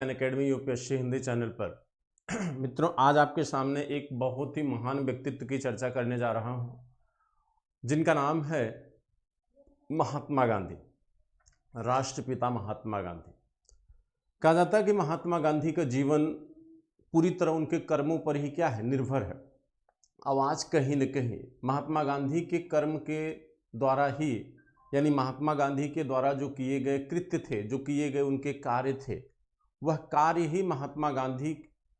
Academy UPSC Hindi channel पर मित्रों, आज आपके सामने एक बहुत ही महान व्यक्तित्व की चर्चा करने जा रहा हूं, जिनका नाम है महात्मा गांधी। राष्ट्रपिता महात्मा गांधी। कहा जाता है कि महात्मा गांधी का जीवन पूरी तरह उनके कर्मों पर ही क्या है, निर्भर है। अब आज कहीं न कहीं महात्मा गांधी के कर्म के द्वारा ही, यानी महात्मा गांधी के द्वारा जो किए गए कृत्य थे, जो किए गए उनके कार्य थे, वह कार्य ही महात्मा गांधी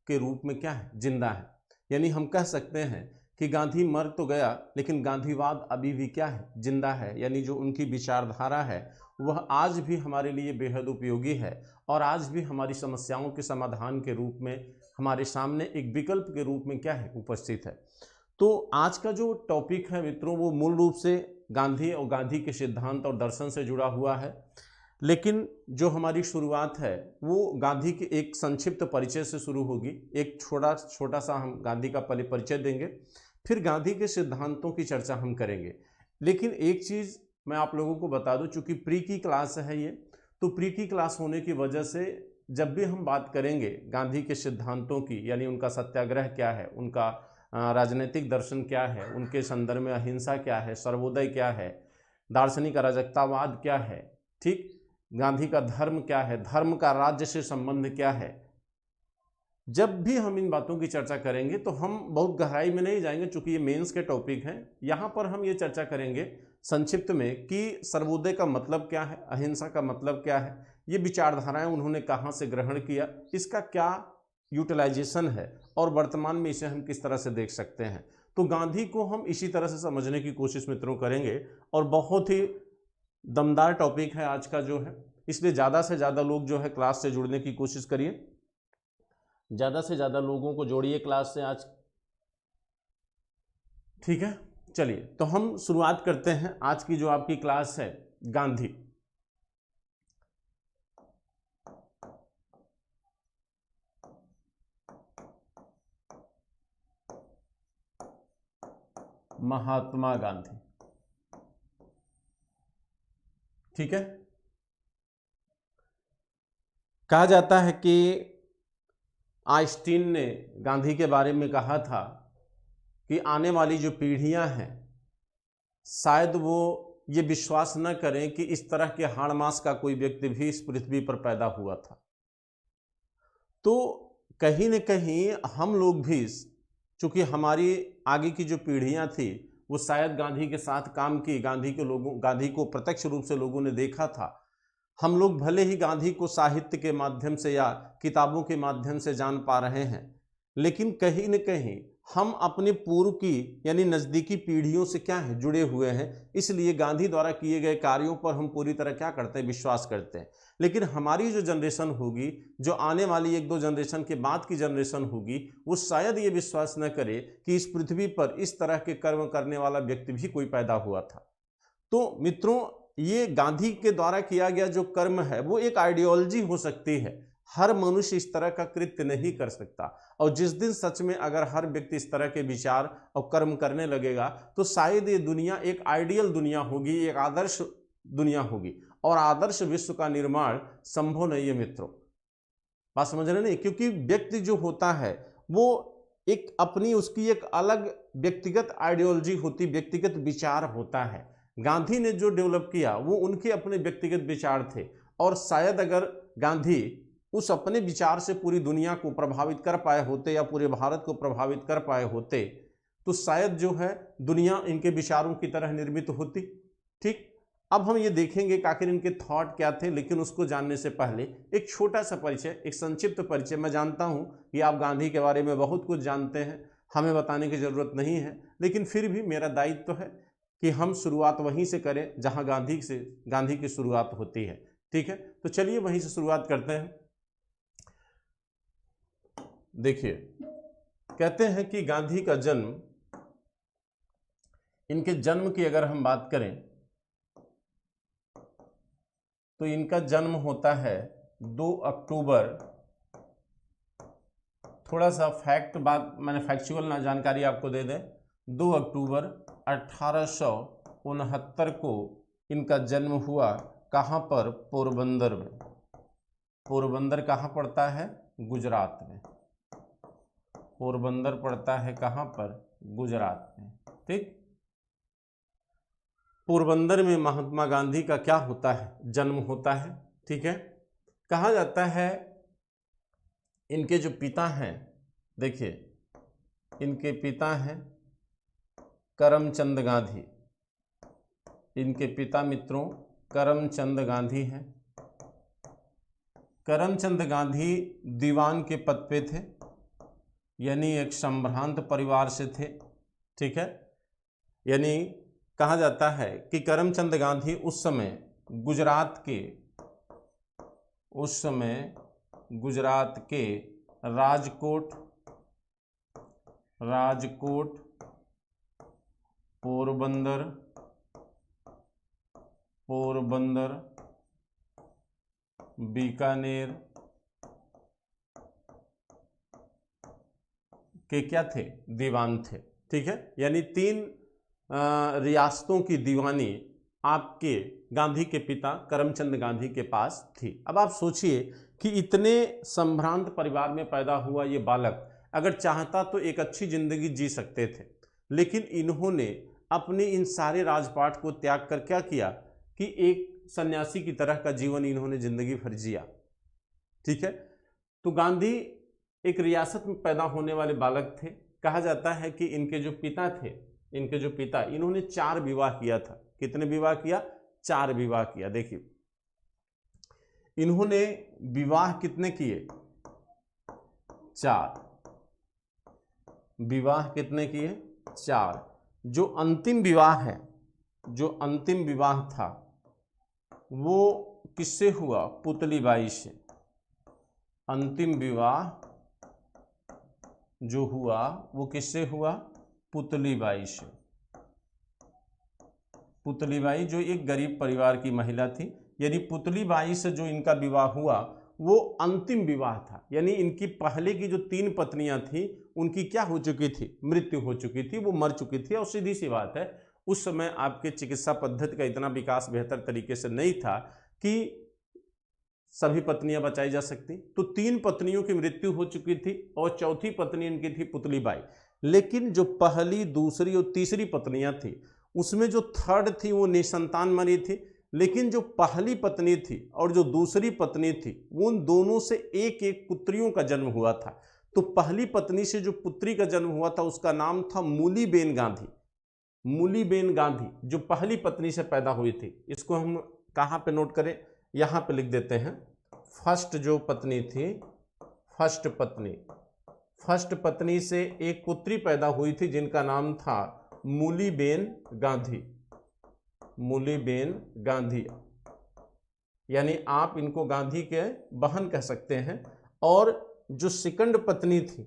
के रूप में क्या है, जिंदा है। यानी हम कह सकते हैं कि गांधी मर तो गया, लेकिन गांधीवाद अभी भी क्या है, जिंदा है। यानी जो उनकी विचारधारा है वह आज भी हमारे लिए बेहद उपयोगी है और आज भी हमारी समस्याओं के समाधान के रूप में हमारे सामने एक विकल्प के रूप में क्या है, उपस्थित है। तो आज का जो टॉपिक है मित्रों, वो मूल रूप से गांधी और गांधी के सिद्धांत और दर्शन से जुड़ा हुआ है। लेकिन जो हमारी शुरुआत है वो गांधी के एक संक्षिप्त परिचय से शुरू होगी। एक छोटा सा हम गांधी का पहले परिचय देंगे, फिर गांधी के सिद्धांतों की चर्चा हम करेंगे। लेकिन एक चीज़ मैं आप लोगों को बता दूं, चूंकि प्री की क्लास है ये, तो प्री की क्लास होने की वजह से जब भी हम बात करेंगे गांधी के सिद्धांतों की, यानी उनका सत्याग्रह क्या है, उनका राजनीतिक दर्शन क्या है, उनके संदर्भ में अहिंसा क्या है, सर्वोदय क्या है, दार्शनिक अराजकतावाद क्या है, ठीक, गांधी का धर्म क्या है, धर्म का राज्य से संबंध क्या है, जब भी हम इन बातों की चर्चा करेंगे तो हम बहुत गहराई में नहीं जाएंगे, चूंकि ये मेंस के टॉपिक हैं। यहाँ पर हम ये चर्चा करेंगे संक्षिप्त में कि सर्वोदय का मतलब क्या है, अहिंसा का मतलब क्या है, ये विचारधाराएं उन्होंने कहाँ से ग्रहण किया, इसका क्या यूटिलाइजेशन है और वर्तमान में इसे हम किस तरह से देख सकते हैं। तो गांधी को हम इसी तरह से समझने की कोशिश मित्रों करेंगे और बहुत ही दमदार टॉपिक है आज का जो है, इसलिए ज़्यादा से ज़्यादा लोग जो है क्लास से जुड़ने की कोशिश करिए, ज़्यादा से ज़्यादा लोगों को जोड़िए क्लास से आज, ठीक है। चलिए तो हम शुरुआत करते हैं आज की जो आपकी क्लास है, गांधी। महात्मा गांधी, ठीक है। कहा जाता है कि आइंस्टीन ने गांधी के बारे में कहा था कि आने वाली जो पीढ़ियां हैं शायद वो ये विश्वास न करें कि इस तरह के हाड़ मास का कोई व्यक्ति भी इस पृथ्वी पर पैदा हुआ था। तो कहीं न कहीं हम लोग भी, चूंकि हमारी आगे की जो पीढ़ियां थी वो शायद गांधी के साथ काम की, गांधी को प्रत्यक्ष रूप से लोगों ने देखा था। हम लोग भले ही गांधी को साहित्य के माध्यम से या किताबों के माध्यम से जान पा रहे हैं, लेकिन कहीं न कहीं हम अपने पूर्व की यानी नज़दीकी पीढ़ियों से क्या है, जुड़े हुए हैं। इसलिए गांधी द्वारा किए गए कार्यों पर हम पूरी तरह क्या करते हैं, विश्वास करते हैं। लेकिन हमारी जो जनरेशन होगी, जो आने वाली एक दो जनरेशन के बाद की जनरेशन होगी, वो शायद ये विश्वास न करे कि इस पृथ्वी पर इस तरह के कर्म करने वाला व्यक्ति भी कोई पैदा हुआ था। तो मित्रों, ये गांधी के द्वारा किया गया जो कर्म है वो एक आइडियोलॉजी हो सकती है, हर मनुष्य इस तरह का कृत्य नहीं कर सकता। और जिस दिन सच में अगर हर व्यक्ति इस तरह के विचार और कर्म करने लगेगा तो शायद ये दुनिया एक आइडियल दुनिया होगी, एक आदर्श दुनिया होगी, और आदर्श विश्व का निर्माण संभव नहीं है मित्रों। बात समझ रहे नहीं, क्योंकि व्यक्ति जो होता है वो एक अपनी, उसकी एक अलग व्यक्तिगत आइडियोलॉजी होती, व्यक्तिगत विचार होता है। गांधी ने जो डेवलप किया वो उनके अपने व्यक्तिगत विचार थे, और शायद अगर गांधी उस अपने विचार से पूरी दुनिया को प्रभावित कर पाए होते या पूरे भारत को प्रभावित कर पाए होते तो शायद जो है दुनिया इनके विचारों की तरह निर्मित होती, ठीक। अब हम ये देखेंगे कि आखिर इनके थॉट क्या थे, लेकिन उसको जानने से पहले एक छोटा सा परिचय, एक संक्षिप्त परिचय। मैं जानता हूँ कि आप गांधी के बारे में बहुत कुछ जानते हैं, हमें बताने की ज़रूरत नहीं है, लेकिन फिर भी मेरा दायित्व है कि हम शुरुआत वहीं से करें जहां गांधी की शुरुआत होती है, ठीक है। तो चलिए वहीं से शुरुआत करते हैं। देखिए, कहते हैं कि गांधी का जन्म, इनके जन्म की अगर हम बात करें तो इनका जन्म होता है 2 अक्टूबर, थोड़ा सा फैक्ट बात मैंने फैक्चुअल ना जानकारी आपको दे दें, 2 अक्टूबर 1869 को इनका जन्म हुआ। कहाँ पर? पोरबंदर में। पोरबंदर कहाँ पड़ता है? गुजरात में। पोरबंदर पड़ता है कहाँ पर? गुजरात में। ठीक, पोरबंदर में महात्मा गांधी का क्या होता है? जन्म होता है। ठीक है, कहा जाता है इनके जो पिता हैं, देखिए इनके पिता हैं करमचंद गांधी। इनके पिता मित्रों करमचंद गांधी हैं। करमचंद गांधी दीवान के पद पे थे, यानी एक संभ्रांत परिवार से थे। ठीक है, यानी कहा जाता है कि करमचंद गांधी उस समय गुजरात के राजकोट, पोरबंदर, बीकानेर के क्या थे? दीवान थे। ठीक है, यानी 3 रियासतों की दीवानी आपके गांधी के पिता करमचंद गांधी के पास थी। अब आप सोचिए कि इतने संभ्रांत परिवार में पैदा हुआ ये बालक अगर चाहता तो एक अच्छी जिंदगी जी सकते थे, लेकिन इन्होंने अपने इन सारे राजपाट को त्याग कर क्या किया कि एक सन्यासी की तरह का जीवन इन्होंने जिंदगी भर जिया। ठीक है, तो गांधी एक रियासत में पैदा होने वाले बालक थे। कहा जाता है कि इनके जो पिता इन्होंने 4 विवाह किया था। कितने विवाह किया? 4 विवाह किया। देखिए इन्होंने विवाह कितने किए? 4 विवाह कितने किए? 4। जो अंतिम विवाह था वो किससे हुआ? पुतलीबाई से। अंतिम विवाह जो हुआ वो किससे हुआ? पुतलीबाई से। पुतलीबाई जो एक गरीब परिवार की महिला थी, यानी पुतलीबाई से जो इनका विवाह हुआ वो अंतिम विवाह था। यानी इनकी पहले की जो 3 पत्नियां थी उनकी क्या हो चुकी थी? मृत्यु हो चुकी थी, वो मर चुकी थी। और सीधी सी बात है उस समय आपके चिकित्सा पद्धति का इतना विकास बेहतर तरीके से नहीं था कि सभी पत्नियां बचाई जा सकती। तो 3 पत्नियों की मृत्यु हो चुकी थी और चौथी पत्नी इनकी थी पुतलीबाई। लेकिन जो पहली, दूसरी और तीसरी पत्नियां थी उसमें जो थर्ड थी वो निसंतान मरी थी, लेकिन जो पहली पत्नी थी और जो दूसरी पत्नी थी उन दोनों से एक एक पुत्रियों का जन्म हुआ था। तो पहली पत्नी से जो पुत्री का जन्म हुआ था उसका नाम था मूलीबेन गांधी। मूलीबेन गांधी जो पहली पत्नी से पैदा हुई थी, इसको हम कहाँ पे नोट करें? यहाँ पे लिख देते हैं। फर्स्ट जो पत्नी थी, फर्स्ट पत्नी से एक पुत्री पैदा हुई थी जिनका नाम था मूलीबेन गांधी, यानी आप इनको गांधी के बहन कह सकते हैं। और जो सेकंड पत्नी थी,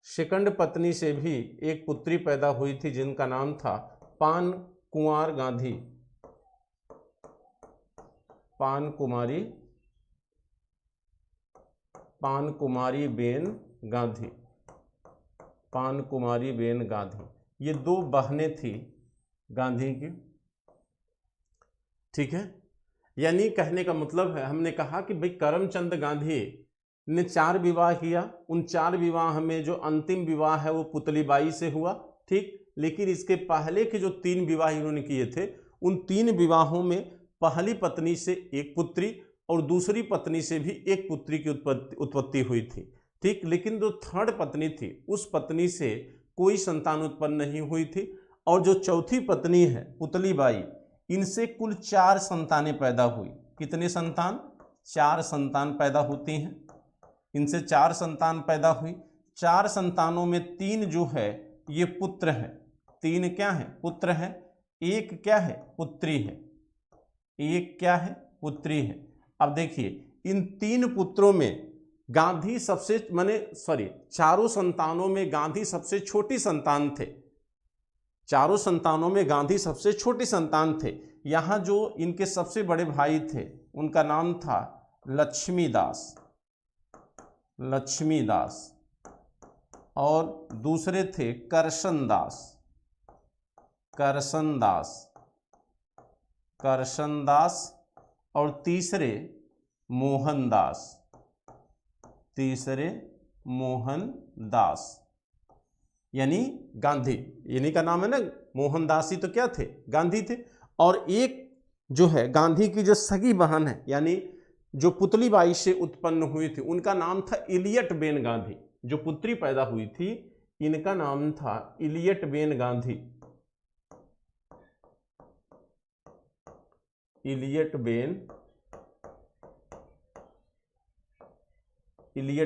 सेकंड पत्नी से भी एक पुत्री पैदा हुई थी जिनका नाम था पान कुमारी बेन गांधी। ये 2 बहनें थी गांधी की। ठीक है, यानी कहने का मतलब है, हमने कहा कि भाई करमचंद गांधी ने 4 विवाह किया। उन 4 विवाह में जो अंतिम विवाह है वो पुतलीबाई से हुआ। ठीक, लेकिन इसके पहले के जो 3 विवाह इन्होंने किए थे उन 3 विवाहों में पहली पत्नी से एक पुत्री और दूसरी पत्नी से भी एक पुत्री की उत्पत्ति हुई थी। ठीक, लेकिन जो थर्ड पत्नी थी उस पत्नी से कोई संतान उत्पन्न नहीं हुई थी। और जो चौथी पत्नी है पुतलीबाई, इनसे कुल 4 संतानें पैदा हुई। कितने संतान? 4 संतान पैदा होती हैं। इनसे 4 संतान पैदा हुई। 4 संतानों में 3 जो है ये पुत्र हैं। 3 क्या है? पुत्र है। एक क्या है? पुत्री है। एक क्या है? पुत्री है। अब देखिए इन 3 पुत्रों में गांधी चारों संतानों में गांधी सबसे छोटी संतान थे। चारों संतानों में गांधी सबसे छोटी संतान थे। यहाँ जो इनके सबसे बड़े भाई थे उनका नाम था लक्ष्मीदास और दूसरे थे करसनदास और तीसरे मोहनदास, तीसरे मोहनदास, यानी गांधी, इन्हीं का नाम है ना, मोहनदास ही तो क्या थे, गांधी थे। और एक जो है गांधी की जो सगी बहन है, यानी जो पुतलीबाई से उत्पन्न हुई थी, उनका नाम था इलियट बेन गांधी। जो पुत्री पैदा हुई थी इनका नाम था इलियट बेन गांधी, इलियट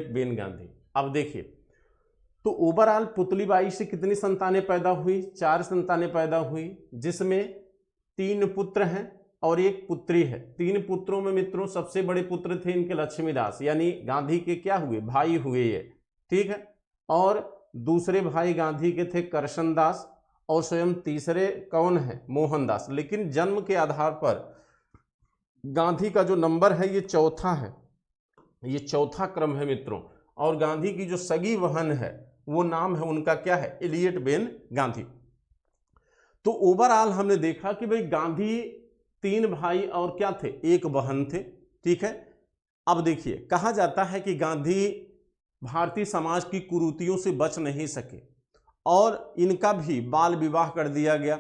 बेन गांधी। अब देखिए, तो ओवरऑल पुतलीबाई से कितनी संतानें पैदा हुई, 4 संतानें पैदा हुई, जिसमें 3 पुत्र हैं और 1 पुत्री है। 3 पुत्रों में मित्रों सबसे बड़े पुत्र थे इनके लक्ष्मीदास, यानी गांधी के क्या हुए, भाई हुए ये, ठीक है। और दूसरे भाई गांधी के थे करशनदास, और स्वयं तीसरे कौन है, मोहनदास। लेकिन जन्म के आधार पर गांधी का जो नंबर है ये चौथा है, ये चौथा क्रम है मित्रों। और गांधी की जो सगी बहन है वो नाम है उनका क्या है, इलियट बेन गांधी। तो ओवरऑल हमने देखा कि भाई गांधी 3 भाई और क्या थे, 1 बहन थे, ठीक है। अब देखिए, कहा जाता है कि गांधी भारतीय समाज की कुरीतियों से बच नहीं सके और इनका भी बाल विवाह कर दिया गया।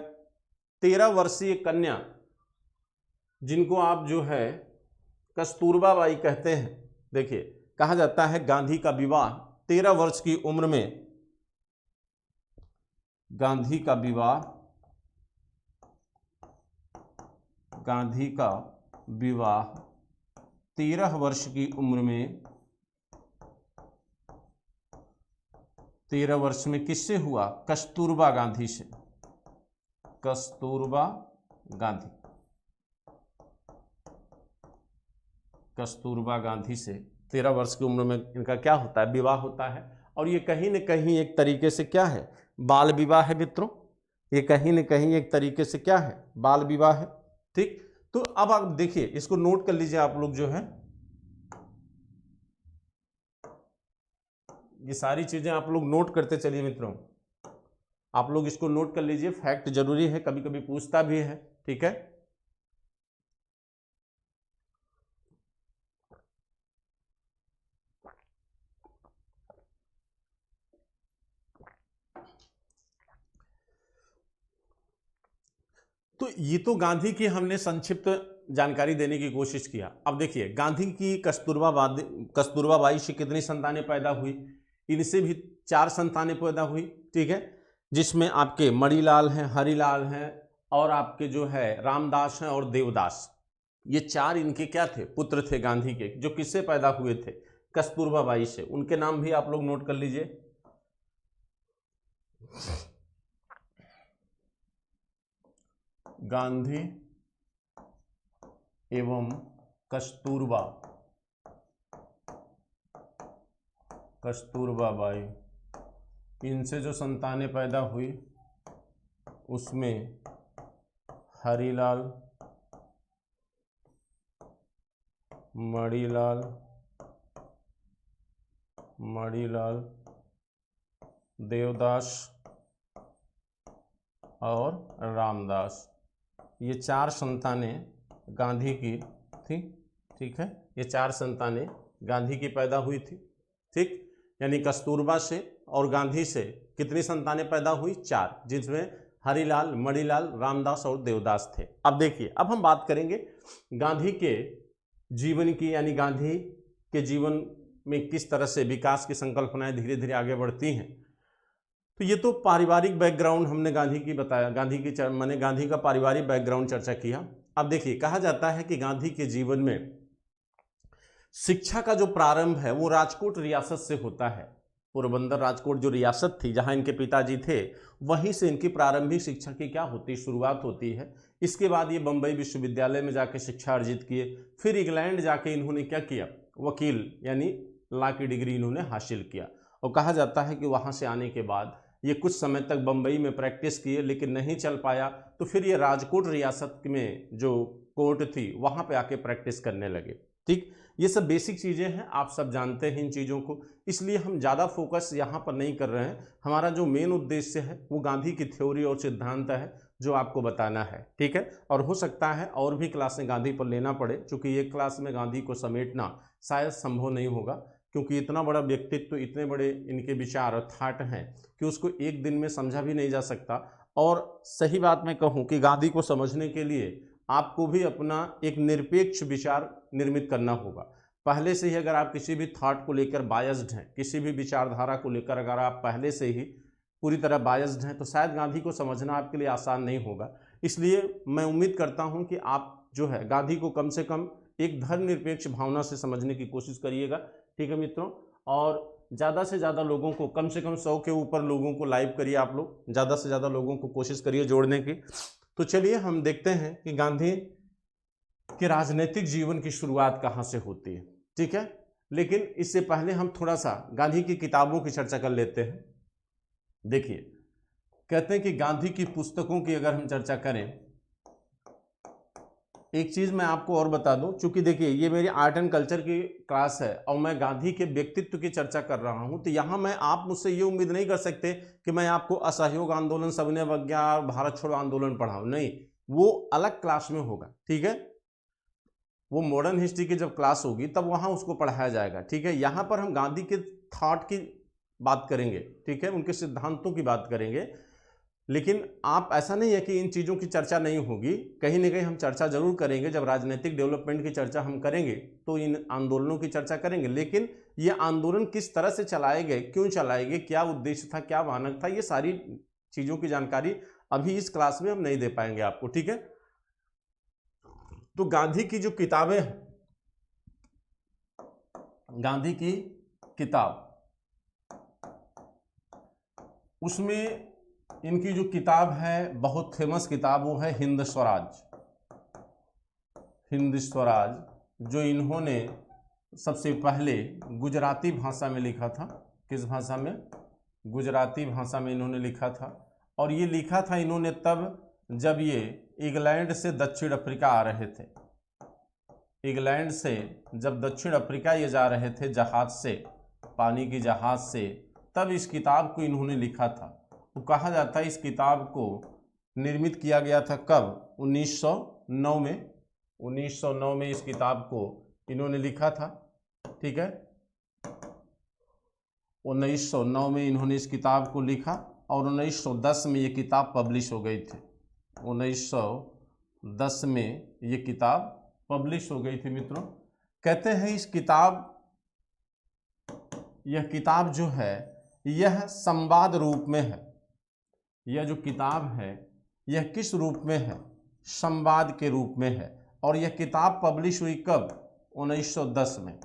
13 वर्षीय कन्या, जिनको आप जो है कस्तूरबा बाई कहते हैं, देखिए कहा जाता है गांधी का विवाह 13 वर्ष की उम्र में, गांधी का विवाह 13 वर्ष की उम्र में, 13 वर्ष में किससे हुआ, कस्तूरबा गांधी से, कस्तूरबा गांधी से 13 वर्ष की उम्र में इनका क्या होता है, विवाह होता है। और ये कहीं न कहीं एक तरीके से क्या है, बाल विवाह है मित्रों, ये कहीं न कहीं एक तरीके से क्या है, बाल विवाह है, ठीक। तो अब आप देखिए, इसको नोट कर लीजिए आप लोग जो है, ये सारी चीजें आप लोग नोट करते चलिए मित्रों, आप लोग इसको नोट कर लीजिए, फैक्ट जरूरी है, कभी कभी पूछता भी है, ठीक है। तो ये तो गांधी की हमने संक्षिप्त जानकारी देने की कोशिश किया। अब देखिए, गांधी की कस्तूरबा बाई से कितनी संतानें पैदा हुई, इनसे भी 4 संतानें पैदा हुई, ठीक है, जिसमें आपके मणिलाल हैं, हरिलाल हैं, और आपके जो है रामदास हैं और देवदास। ये 4 इनके क्या थे, पुत्र थे गांधी के, जो किससे पैदा हुए थे, कस्तूरबा बाई से। उनके नाम भी आप लोग नोट कर लीजिए। गांधी एवं कस्तूरबा बाई, इनसे जो संतानें पैदा हुई उसमें हरिलाल, मणिलाल, देवदास और रामदास, ये 4 संतानें गांधी की थी, ठीक है। ये 4 संतानें गांधी की पैदा हुई थी, ठीक। यानी कस्तूरबा से और गांधी से कितनी संतानें पैदा हुई, 4, जिसमें हरिलाल, मणिलाल, रामदास और देवदास थे। अब देखिए, अब हम बात करेंगे गांधी के जीवन की, यानी गांधी के जीवन में किस तरह से विकास की संकल्पनाएं धीरे धीरे आगे बढ़ती हैं। तो ये तो पारिवारिक बैकग्राउंड हमने गांधी की बताया, मैंने गांधी का पारिवारिक बैकग्राउंड चर्चा किया। अब देखिए, कहा जाता है कि गांधी के जीवन में शिक्षा का जो प्रारंभ है वो राजकोट रियासत से होता है। पोरबंदर राजकोट जो रियासत थी जहां इनके पिताजी थे, वहीं से इनकी प्रारंभिक शिक्षा की क्या होती, शुरुआत होती है। इसके बाद ये बम्बई विश्वविद्यालय में जाके शिक्षा अर्जित किए, फिर इंग्लैंड जाके इन्होंने क्या किया, वकील यानी लॉ की डिग्री इन्होंने हासिल किया। और कहा जाता है कि वहाँ से आने के बाद ये कुछ समय तक बम्बई में प्रैक्टिस किए, लेकिन नहीं चल पाया, तो फिर ये राजकोट रियासत में जो कोर्ट थी वहाँ पे आके प्रैक्टिस करने लगे, ठीक। ये सब बेसिक चीज़ें हैं, आप सब जानते हैं इन चीज़ों को, इसलिए हम ज़्यादा फोकस यहाँ पर नहीं कर रहे हैं। हमारा जो मेन उद्देश्य है वो गांधी की थ्योरी और सिद्धांत है, जो आपको बताना है, ठीक है। और हो सकता है और भी क्लासें गांधी पर लेना पड़े, क्योंकि एक क्लास में गांधी को समेटना शायद संभव नहीं होगा, क्योंकि इतना बड़ा व्यक्तित्व, इतने बड़े इनके विचार और थाट हैं कि उसको एक दिन में समझा भी नहीं जा सकता। और सही बात मैं कहूँ कि गांधी को समझने के लिए आपको भी अपना एक निरपेक्ष विचार निर्मित करना होगा। पहले से ही अगर आप किसी भी थॉट को लेकर बायस्ड हैं, किसी भी विचारधारा को लेकर अगर आप पहले से ही पूरी तरह बायस्ड हैं, तो शायद गांधी को समझना आपके लिए आसान नहीं होगा। इसलिए मैं उम्मीद करता हूं कि आप जो है गांधी को कम से कम एक धर्मनिरपेक्ष भावना से समझने की कोशिश करिएगा, ठीक है मित्रों। और ज़्यादा से ज़्यादा लोगों को, कम से कम 100 के ऊपर लोगों को लाइव करिए, आप लोग ज़्यादा से ज़्यादा लोगों को कोशिश करिए जोड़ने की। तो चलिए हम देखते हैं कि गांधी के राजनीतिक जीवन की शुरुआत कहाँ से होती है, ठीक है। लेकिन इससे पहले हम थोड़ा सा गांधी की किताबों की चर्चा कर लेते हैं। देखिए, कहते हैं कि गांधी की पुस्तकों की अगर हम चर्चा करें, एक चीज मैं आपको और बता दूं, चूंकि देखिए ये मेरी आर्ट एंड कल्चर की क्लास है और मैं गांधी के व्यक्तित्व की चर्चा कर रहा हूं, तो यहां मैं आप मुझसे ये उम्मीद नहीं कर सकते कि मैं आपको असहयोग आंदोलन, सविनय अवज्ञा और भारत छोड़ो आंदोलन पढ़ाऊं, नहीं, वो अलग क्लास में होगा, ठीक है। वो मॉडर्न हिस्ट्री की जब क्लास होगी तब वहां उसको पढ़ाया जाएगा, ठीक है। यहां पर हम गांधी के थॉट की बात करेंगे, ठीक है, उनके सिद्धांतों की बात करेंगे। लेकिन आप, ऐसा नहीं है कि इन चीज़ों की चर्चा नहीं होगी, कहीं ना कहीं हम चर्चा जरूर करेंगे। जब राजनीतिक डेवलपमेंट की चर्चा हम करेंगे तो इन आंदोलनों की चर्चा करेंगे, लेकिन ये आंदोलन किस तरह से चलाए गए, क्यों चलाए गए, क्या उद्देश्य था, क्या मानक था, ये सारी चीज़ों की जानकारी अभी इस क्लास में हम नहीं दे पाएंगे आपको, ठीक है। तो गांधी की जो किताबें हैं, गांधी की किताब, उसमें इनकी जो किताब है, बहुत फेमस किताब, वो है हिंद स्वराज। हिंद स्वराज, जो इन्होंने सबसे पहले गुजराती भाषा में लिखा था। किस भाषा में? गुजराती भाषा में इन्होंने लिखा था। और ये लिखा था इन्होंने तब जब ये इंग्लैंड से दक्षिण अफ्रीका आ रहे थे। इंग्लैंड से जब दक्षिण अफ्रीका ये जा रहे थे जहाज से, पानी की जहाज से, तब इस किताब को इन्होंने लिखा था। तो कहा जाता है इस किताब को निर्मित किया गया था कब? 1909 में। 1909 में इस किताब को इन्होंने लिखा था, ठीक है। 1909 में इन्होंने इस किताब को लिखा और 1910 में ये किताब पब्लिश हो गई थी। 1910 में ये किताब पब्लिश हो गई थी मित्रों। कहते हैं इस किताब, यह किताब जो है यह संवाद रूप में है। यह जो किताब है यह किस रूप में है? संवाद के रूप में है। और यह किताब पब्लिश हुई कब? 1910 में।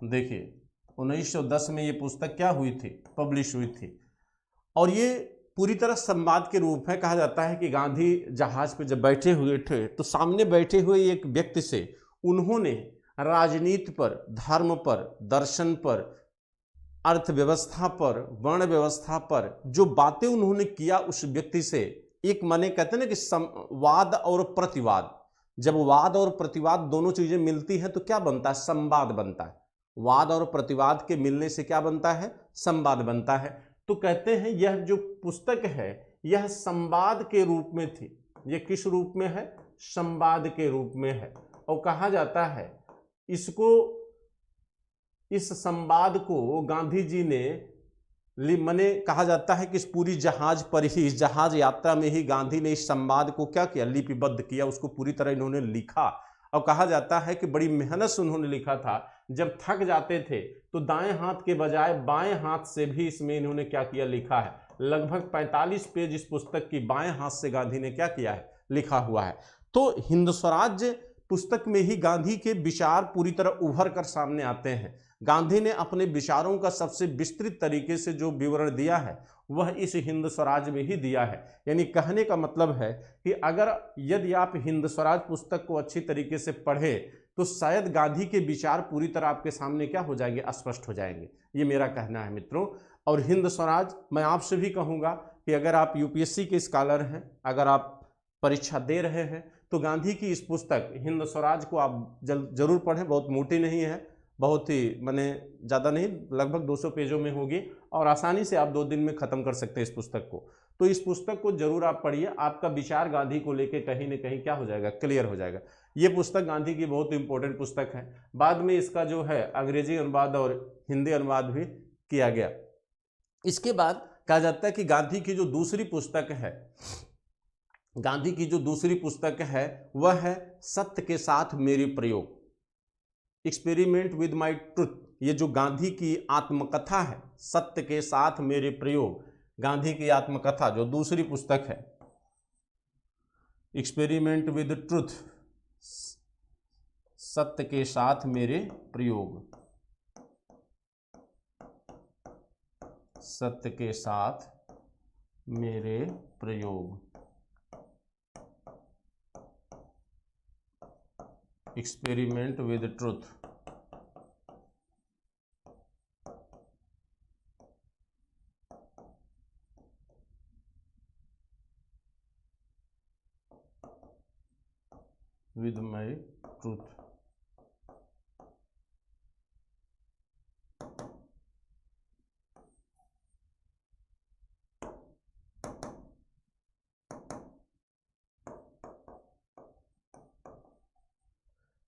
देखिए 1910 में ये पुस्तक क्या हुई थी? पब्लिश हुई थी। और ये पूरी तरह संवाद के रूप में। कहा जाता है कि गांधी जहाज पे जब बैठे हुए थे तो सामने बैठे हुए एक व्यक्ति से उन्होंने राजनीति पर, धर्म पर, दर्शन पर, अर्थव्यवस्था पर, वर्ण व्यवस्था पर जो बातें उन्होंने किया, उस व्यक्ति से एक, माने कहते हैं ना कि वाद और प्रतिवाद, जब वाद और प्रतिवाद दोनों चीजें मिलती हैं तो क्या बनता है? संवाद बनता है। वाद और प्रतिवाद के मिलने से क्या बनता है? संवाद बनता है। तो कहते हैं यह जो पुस्तक है यह संवाद के रूप में थी। यह किस रूप में है? संवाद के रूप में है। और कहा जाता है इसको, इस संवाद को गांधी जी ने मने कहा जाता है कि इस पूरी जहाज पर ही, इस जहाज यात्रा में ही गांधी ने इस संवाद को क्या किया? लिपिबद्ध किया, उसको पूरी तरह इन्होंने लिखा। और कहा जाता है कि बड़ी मेहनत से उन्होंने लिखा था। जब थक जाते थे तो दाएं हाथ के बजाय बाएं हाथ से भी इसमें इन्होंने क्या किया? लिखा है। लगभग 45 पेज इस पुस्तक की बाएं हाथ से गांधी ने क्या किया है? लिखा हुआ है। तो हिंद स्वराज पुस्तक में ही गांधी के विचार पूरी तरह उभर कर सामने आते हैं। गांधी ने अपने विचारों का सबसे विस्तृत तरीके से जो विवरण दिया है वह इस हिंद स्वराज में ही दिया है। यानी कहने का मतलब है कि अगर यदि आप हिंद स्वराज पुस्तक को अच्छी तरीके से पढ़ें तो शायद गांधी के विचार पूरी तरह आपके सामने क्या हो जाएंगे? स्पष्ट हो जाएंगे। ये मेरा कहना है मित्रों। और हिंद स्वराज, मैं आपसे भी कहूँगा कि अगर आप यूपीएससी के स्कॉलर हैं, अगर आप परीक्षा दे रहे हैं, तो गांधी की इस पुस्तक हिंद स्वराज को आप जरूर पढ़ें। बहुत मोटी नहीं है, बहुत ही माने ज़्यादा नहीं, लगभग 200 पेजों में होगी और आसानी से आप 2 दिन में ख़त्म कर सकते हैं इस पुस्तक को। तो इस पुस्तक को जरूर आप पढ़िए, आपका विचार गांधी को लेकर कहीं ना कहीं क्या हो जाएगा, क्लियर हो जाएगा। ये पुस्तक गांधी की बहुत इंपॉर्टेंट पुस्तक है। बाद में इसका जो है अंग्रेजी अनुवाद और हिंदी अनुवाद भी किया गया। इसके बाद कहा जाता है कि गांधी की जो दूसरी पुस्तक है, गांधी की जो दूसरी पुस्तक है वह है सत्य के साथ मेरे प्रयोग, एक्सपेरिमेंट विद माई ट्रुथ। ये जो गांधी की आत्मकथा है, सत्य के साथ मेरे प्रयोग, गांधी की आत्मकथा जो दूसरी पुस्तक है, एक्सपेरिमेंट विद ट्रुथ, सत्य के साथ मेरे प्रयोग, सत्य के साथ मेरे प्रयोग, experiment with truth. With my truth.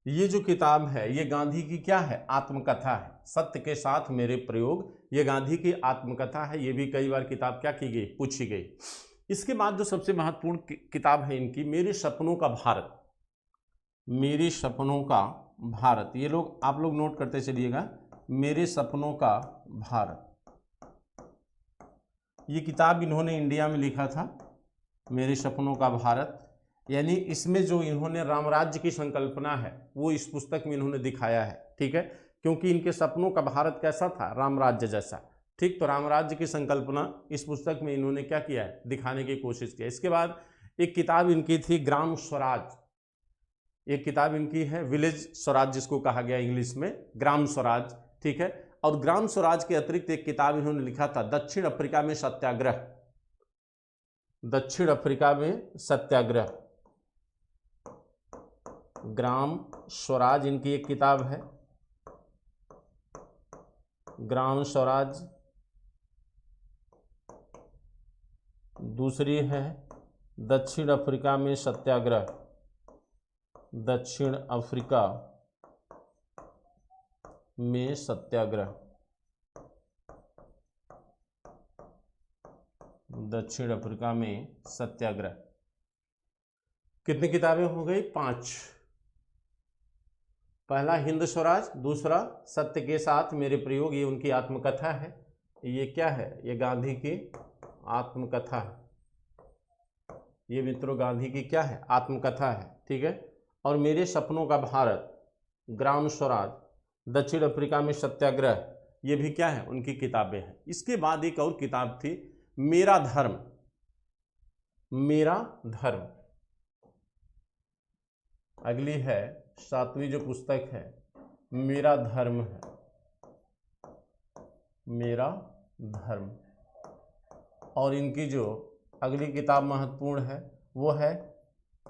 ये जो किताब है ये गांधी की क्या है, आत्मकथा है। सत्य के साथ मेरे प्रयोग, ये गांधी की आत्मकथा है। ये भी कई बार किताब क्या की गई, पूछी गई। इसके बाद जो सबसे महत्वपूर्ण किताब है इनकी, मेरे सपनों का भारत, मेरे सपनों का भारत। ये लोग आप लोग नोट करते चलिएगा, मेरे सपनों का भारत। ये किताब इन्होंने इंडिया में लिखा था, मेरे सपनों का भारत। यानी इसमें जो इन्होंने रामराज्य की संकल्पना है वो इस पुस्तक में इन्होंने दिखाया है, ठीक है। क्योंकि इनके सपनों का भारत कैसा था, रामराज्य जैसा, ठीक। तो रामराज्य की संकल्पना इस पुस्तक में इन्होंने क्या किया है, दिखाने की कोशिश की। इसके बाद एक किताब इनकी थी ग्राम स्वराज। एक किताब इनकी है विलेज स्वराज, जिसको कहा गया इंग्लिश में ग्राम स्वराज, ठीक है। और ग्राम स्वराज के अतिरिक्त एक किताब इन्होंने लिखा था दक्षिण अफ्रीका में सत्याग्रह, दक्षिण अफ्रीका में सत्याग्रह। ग्राम स्वराज इनकी एक किताब है, ग्राम स्वराज। दूसरी है दक्षिण अफ्रीका में सत्याग्रह, दक्षिण अफ्रीका में सत्याग्रह, दक्षिण अफ्रीका में सत्याग्रह। कितनी किताबें हो गई, 5। पहला हिंद स्वराज, दूसरा सत्य के साथ मेरे प्रयोग, ये उनकी आत्मकथा है। ये क्या है, ये गांधी की आत्मकथा है। ये मित्रों गांधी की क्या है, आत्मकथा है, ठीक है। और मेरे सपनों का भारत, ग्राम स्वराज, दक्षिण अफ्रीका में सत्याग्रह, ये भी क्या है, उनकी किताबें हैं। इसके बाद एक और किताब थी मेरा धर्म, मेरा धर्म। अगली है 7वीं जो पुस्तक है मेरा धर्म है, मेरा धर्म। और इनकी जो अगली किताब महत्वपूर्ण है वो है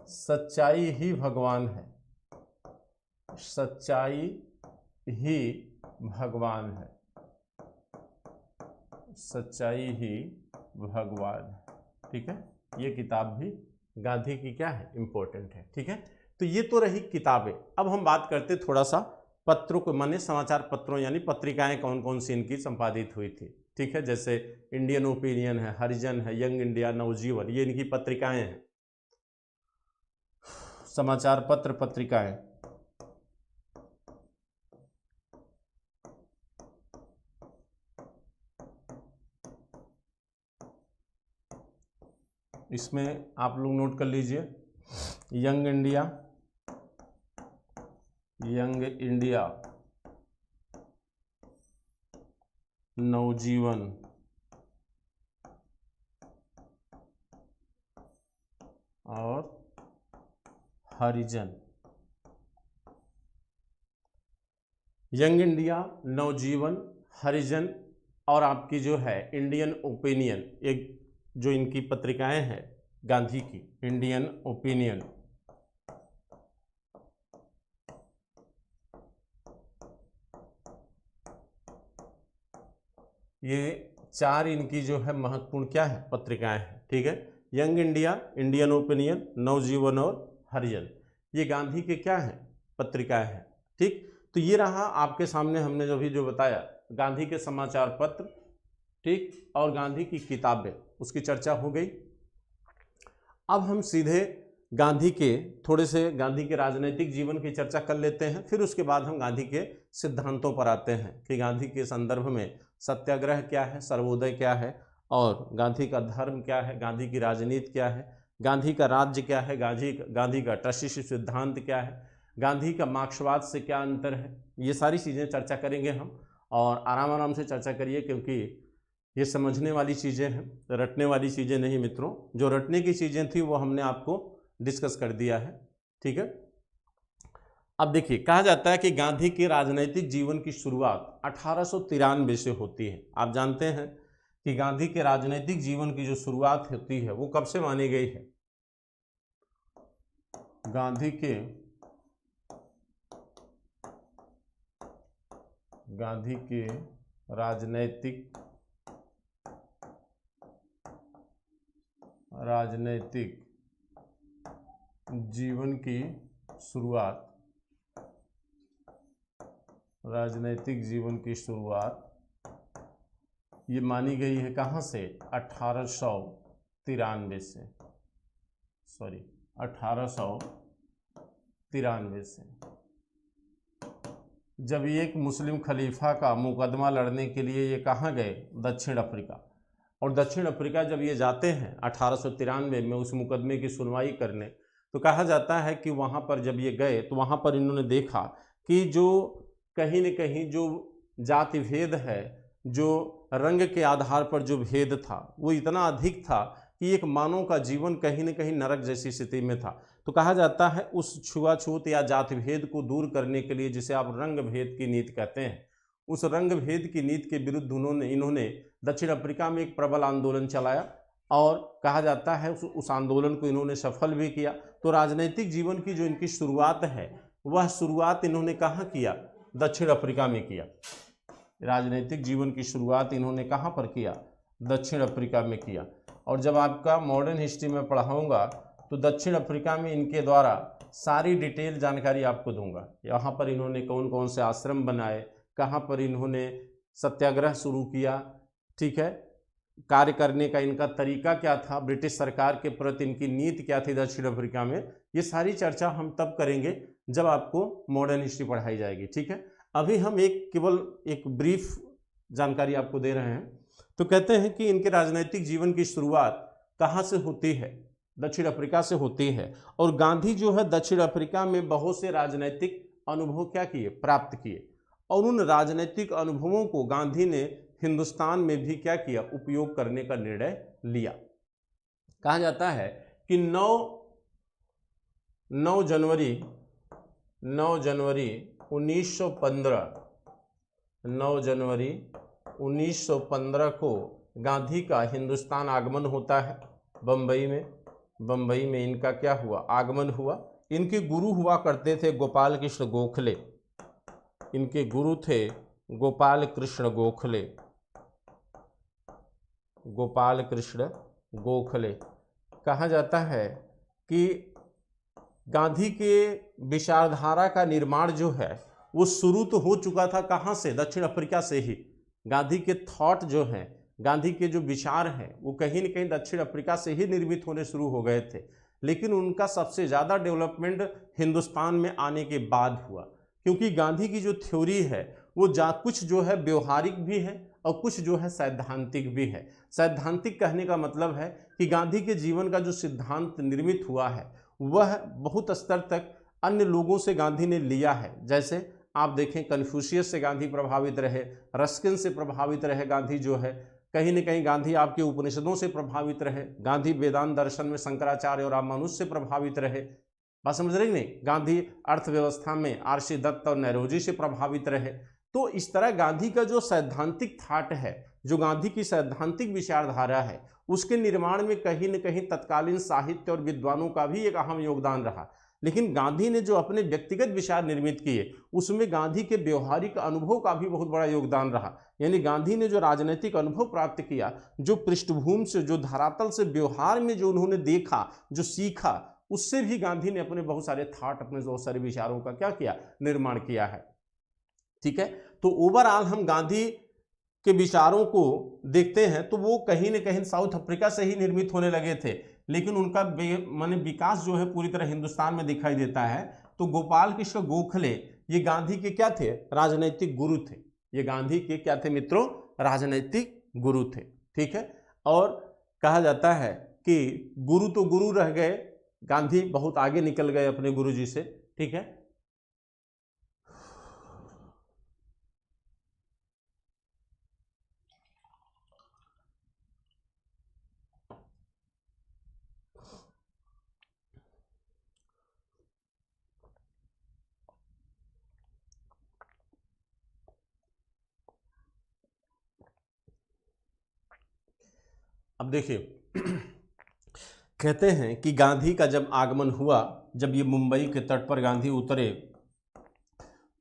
सच्चाई ही भगवान है, सच्चाई ही भगवान है, सच्चाई ही भगवान है, ठीक है। ये किताब भी गांधी की क्या है, इंपॉर्टेंट है, ठीक है। तो ये तो रही किताबें। अब हम बात करते थोड़ा सा पत्रों को, माने समाचार पत्रों यानी पत्रिकाएं कौन कौन सी इनकी संपादित हुई थी, ठीक है। जैसे इंडियन ओपिनियन है, हरिजन है, यंग इंडिया, नवजीवन, ये इनकी पत्रिकाएं हैं, समाचार पत्र पत्रिकाएं। इसमें आप लोग नोट कर लीजिए, यंग इंडिया, यंग इंडिया, नवजीवन, और हरिजन। यंग इंडिया, नवजीवन, हरिजन और आपकी जो है इंडियन ओपिनियन, एक जो इनकी पत्रिकाएं हैं गांधी की, इंडियन ओपिनियन। ये 4 इनकी जो है महत्वपूर्ण क्या है, पत्रिकाएं हैं, ठीक है। यंग इंडिया, इंडियन ओपिनियन, नवजीवन और हरिजन, ये गांधी के क्या हैं, पत्रिकाएं हैं। ठीक, तो ये रहा आपके सामने हमने जो बताया, गांधी के समाचार पत्र, ठीक, और गांधी की किताबें, उसकी चर्चा हो गई। अब हम सीधे गांधी के राजनीतिक जीवन की चर्चा कर लेते हैं, फिर उसके बाद हम गांधी के सिद्धांतों पर आते हैं कि गांधी के संदर्भ में सत्याग्रह क्या है, सर्वोदय क्या है, और गांधी का धर्म क्या है, गांधी की राजनीति क्या है, गांधी का राज्य क्या है, गांधी का ट्रस्टीशिप सिद्धांत क्या है, गांधी का मार्क्सवाद से क्या अंतर है, ये सारी चीज़ें चर्चा करेंगे हम। और आराम आराम से चर्चा करिए, क्योंकि ये समझने वाली चीज़ें हैं, रटने वाली चीज़ें नहीं मित्रों। जो रटने की चीज़ें थी वो हमने आपको डिस्कस कर दिया है, ठीक है। अब देखिए, कहा जाता है कि गांधी के राजनीतिक जीवन की शुरुआत 1893 से होती है। आप जानते हैं कि गांधी के राजनीतिक जीवन की जो शुरुआत होती है वो कब से मानी गई है? गांधी के राजनैतिक जीवन की शुरुआत ये मानी गई है कहाँ से? 1893 से, 1893 से, जब ये एक मुस्लिम खलीफा का मुकदमा लड़ने के लिए ये कहाँ गए? दक्षिण अफ्रीका। और दक्षिण अफ्रीका जब ये जाते हैं 1893 में उस मुकदमे की सुनवाई करने, तो कहा जाता है कि वहाँ पर जब ये गए तो वहाँ पर इन्होंने देखा कि जो कहीं न कहीं जो जाति भेद है, जो रंग के आधार पर जो भेद था वो इतना अधिक था कि एक मानव का जीवन कहीं न कहीं नरक जैसी स्थिति में था। तो कहा जाता है उस छुआछूत या जाति भेद को दूर करने के लिए, जिसे आप रंग भेद की नीति कहते हैं, उस रंग भेद की नीति के विरुद्ध इन्होंने दक्षिण अफ्रीका में एक प्रबल आंदोलन चलाया, और कहा जाता है उस आंदोलन को इन्होंने सफल भी किया। तो राजनीतिक जीवन की जो इनकी शुरुआत है, वह शुरुआत इन्होंने कहाँ किया? दक्षिण अफ्रीका में किया। राजनीतिक जीवन की शुरुआत इन्होंने कहाँ पर किया? दक्षिण अफ्रीका में किया। और जब आपका मॉडर्न हिस्ट्री में पढ़ाऊँगा तो दक्षिण अफ्रीका में इनके द्वारा सारी डिटेल जानकारी आपको दूंगा। यहाँ पर इन्होंने कौन कौन से आश्रम बनाए, कहाँ पर इन्होंने सत्याग्रह शुरू किया, ठीक है, कार्य करने का इनका तरीका क्या था, ब्रिटिश सरकार के प्रति इनकी नीति क्या थी दक्षिण अफ्रीका में, ये सारी चर्चा हम तब करेंगे जब आपको मॉडर्न हिस्ट्री पढ़ाई जाएगी, ठीक है। अभी हम केवल एक ब्रीफ जानकारी आपको दे रहे हैं। तो कहते हैं कि इनके राजनीतिक जीवन की शुरुआत कहाँ से होती है? दक्षिण अफ्रीका से होती है। और गांधी जो है दक्षिण अफ्रीका में बहुत से राजनीतिक अनुभव क्या किए? प्राप्त किए। और उन राजनीतिक अनुभवों को गांधी ने हिंदुस्तान में भी क्या किया? उपयोग करने का निर्णय लिया। कहा जाता है कि 9 जनवरी 1915 को गांधी का हिंदुस्तान आगमन होता है। बम्बई में इनका क्या हुआ? आगमन हुआ। इनके गुरु हुआ करते थे गोपाल कृष्ण गोखले। इनके गुरु थे गोपाल कृष्ण गोखले। कहा जाता है कि गांधी के विचारधारा का निर्माण जो है वो शुरू तो हो चुका था कहाँ से? दक्षिण अफ्रीका से ही। गांधी के थॉट जो हैं, गांधी के जो विचार हैं, वो कहीं न कहीं दक्षिण अफ्रीका से ही निर्मित होने शुरू हो गए थे। लेकिन उनका सबसे ज़्यादा डेवलपमेंट हिंदुस्तान में आने के बाद हुआ, क्योंकि गांधी की जो थ्योरी है वो कुछ जो है व्यवहारिक भी है और कुछ जो है सैद्धांतिक भी है। सैद्धांतिक कहने का मतलब है कि गांधी के जीवन का जो सिद्धांत निर्मित हुआ है वह बहुत स्तर तक अन्य लोगों से गांधी ने लिया है। जैसे आप देखें, कन्फ्यूशियस से गांधी प्रभावित रहे, रस्किन से प्रभावित रहे गांधी जो है, कहीं न कहीं गांधी आपके उपनिषदों से प्रभावित रहे, गांधी वेदांत दर्शन में शंकराचार्य और रामानुज से प्रभावित रहे, बात समझ रहे नहीं? गांधी अर्थव्यवस्था में आर.सी. दत्त और नेहरूजी से प्रभावित रहे। तो इस तरह गांधी का जो सैद्धांतिक थाट है, जो गांधी की सैद्धांतिक विचारधारा है, उसके निर्माण में कहीं न कहीं तत्कालीन साहित्य और विद्वानों का भी एक अहम योगदान रहा। लेकिन गांधी ने जो अपने व्यक्तिगत विचार निर्मित किए उसमें गांधी के व्यवहारिक अनुभव का भी बहुत बड़ा योगदान रहा। यानी गांधी ने जो राजनीतिक अनुभव प्राप्त किया, जो पृष्ठभूमि से, जो धरातल से व्यवहार में जो उन्होंने देखा, जो सीखा, उससे भी गांधी ने अपने बहुत सारे थॉट, अपने बहुत सारे विचारों का क्या किया, निर्माण किया है। ठीक है, तो ओवरऑल हम गांधी के विचारों को देखते हैं तो वो कहीं न कहीं साउथ अफ्रीका से ही निर्मित होने लगे थे, लेकिन उनका माने विकास जो है पूरी तरह हिंदुस्तान में दिखाई देता है। तो गोपाल कृष्ण गोखले ये गांधी के क्या थे, राजनैतिक गुरु थे। ये गांधी के क्या थे मित्रों, राजनैतिक गुरु थे। ठीक है, और कहा जाता है कि गुरु तो गुरु रह गए, गांधी बहुत आगे निकल गए अपने गुरु जी से। ठीक है, अब देखिए कहते हैं कि गांधी का जब आगमन हुआ, जब ये मुंबई के तट पर गांधी उतरे,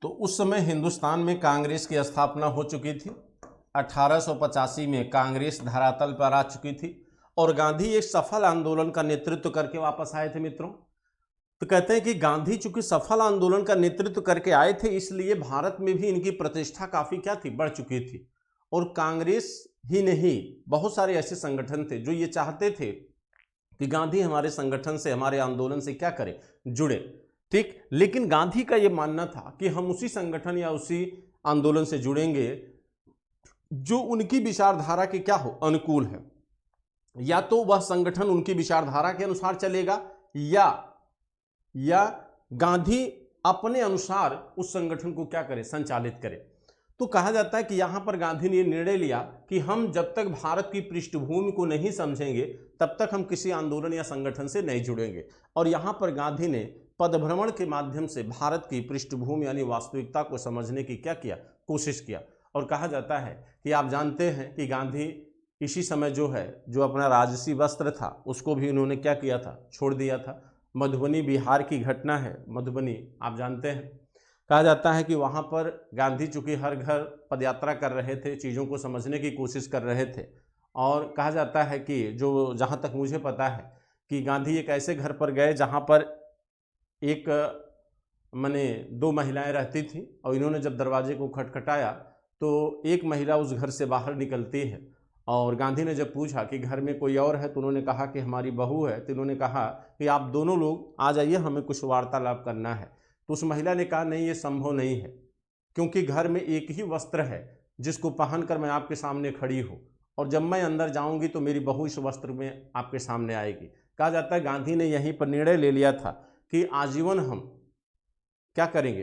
तो उस समय हिंदुस्तान में कांग्रेस की स्थापना हो चुकी थी। 1885 में कांग्रेस धरातल पर आ चुकी थी और गांधी एक सफल आंदोलन का नेतृत्व करके वापस आए थे मित्रों। तो कहते हैं कि गांधी चूंकि सफल आंदोलन का नेतृत्व करके आए थे, इसलिए भारत में भी इनकी प्रतिष्ठा काफी क्या थी, बढ़ चुकी थी। और कांग्रेस ही नहीं, बहुत सारे ऐसे संगठन थे जो ये चाहते थे कि गांधी हमारे संगठन से, हमारे आंदोलन से क्या करे, जुड़े। ठीक, लेकिन गांधी का यह मानना था कि हम उसी संगठन या उसी आंदोलन से जुड़ेंगे जो उनकी विचारधारा के क्या हो, अनुकूल है। या तो वह संगठन उनकी विचारधारा के अनुसार चलेगा या गांधी अपने अनुसार उस संगठन को क्या करे, संचालित करे। तो कहा जाता है कि यहां पर गांधी ने निर्णय लिया कि हम जब तक भारत की पृष्ठभूमि को नहीं समझेंगे तब तक हम किसी आंदोलन या संगठन से नहीं जुड़ेंगे। और यहां पर गांधी ने पदभ्रमण के माध्यम से भारत की पृष्ठभूमि यानी वास्तविकता को समझने की क्या किया, कोशिश किया। और कहा जाता है कि आप जानते हैं कि गांधी इसी समय जो है, जो अपना राजसी वस्त्र था उसको भी उन्होंने क्या किया था, छोड़ दिया था। मधुबनी बिहार की घटना है, मधुबनी आप जानते हैं। कहा जाता है कि वहाँ पर गांधी चूँकि हर घर पदयात्रा कर रहे थे, चीज़ों को समझने की कोशिश कर रहे थे। और कहा जाता है कि जो जहाँ तक मुझे पता है कि गांधी एक ऐसे घर पर गए जहाँ पर एक माने 2 महिलाएं रहती थीं, और इन्होंने जब दरवाजे को खटखटाया तो एक महिला उस घर से बाहर निकलती है। और गांधी ने जब पूछा कि घर में कोई और है, तो उन्होंने कहा कि हमारी बहू है। तो इन्होंने कहा कि आप दोनों लोग आ जाइए, हमें कुछ वार्तालाप करना है। तो उस महिला ने कहा नहीं, ये संभव नहीं है, क्योंकि घर में एक ही वस्त्र है जिसको पहनकर मैं आपके सामने खड़ी हूँ, और जब मैं अंदर जाऊंगी तो मेरी बहू इस वस्त्र में आपके सामने आएगी। कहा जाता है गांधी ने यहीं पर निर्णय ले लिया था कि आजीवन हम क्या करेंगे,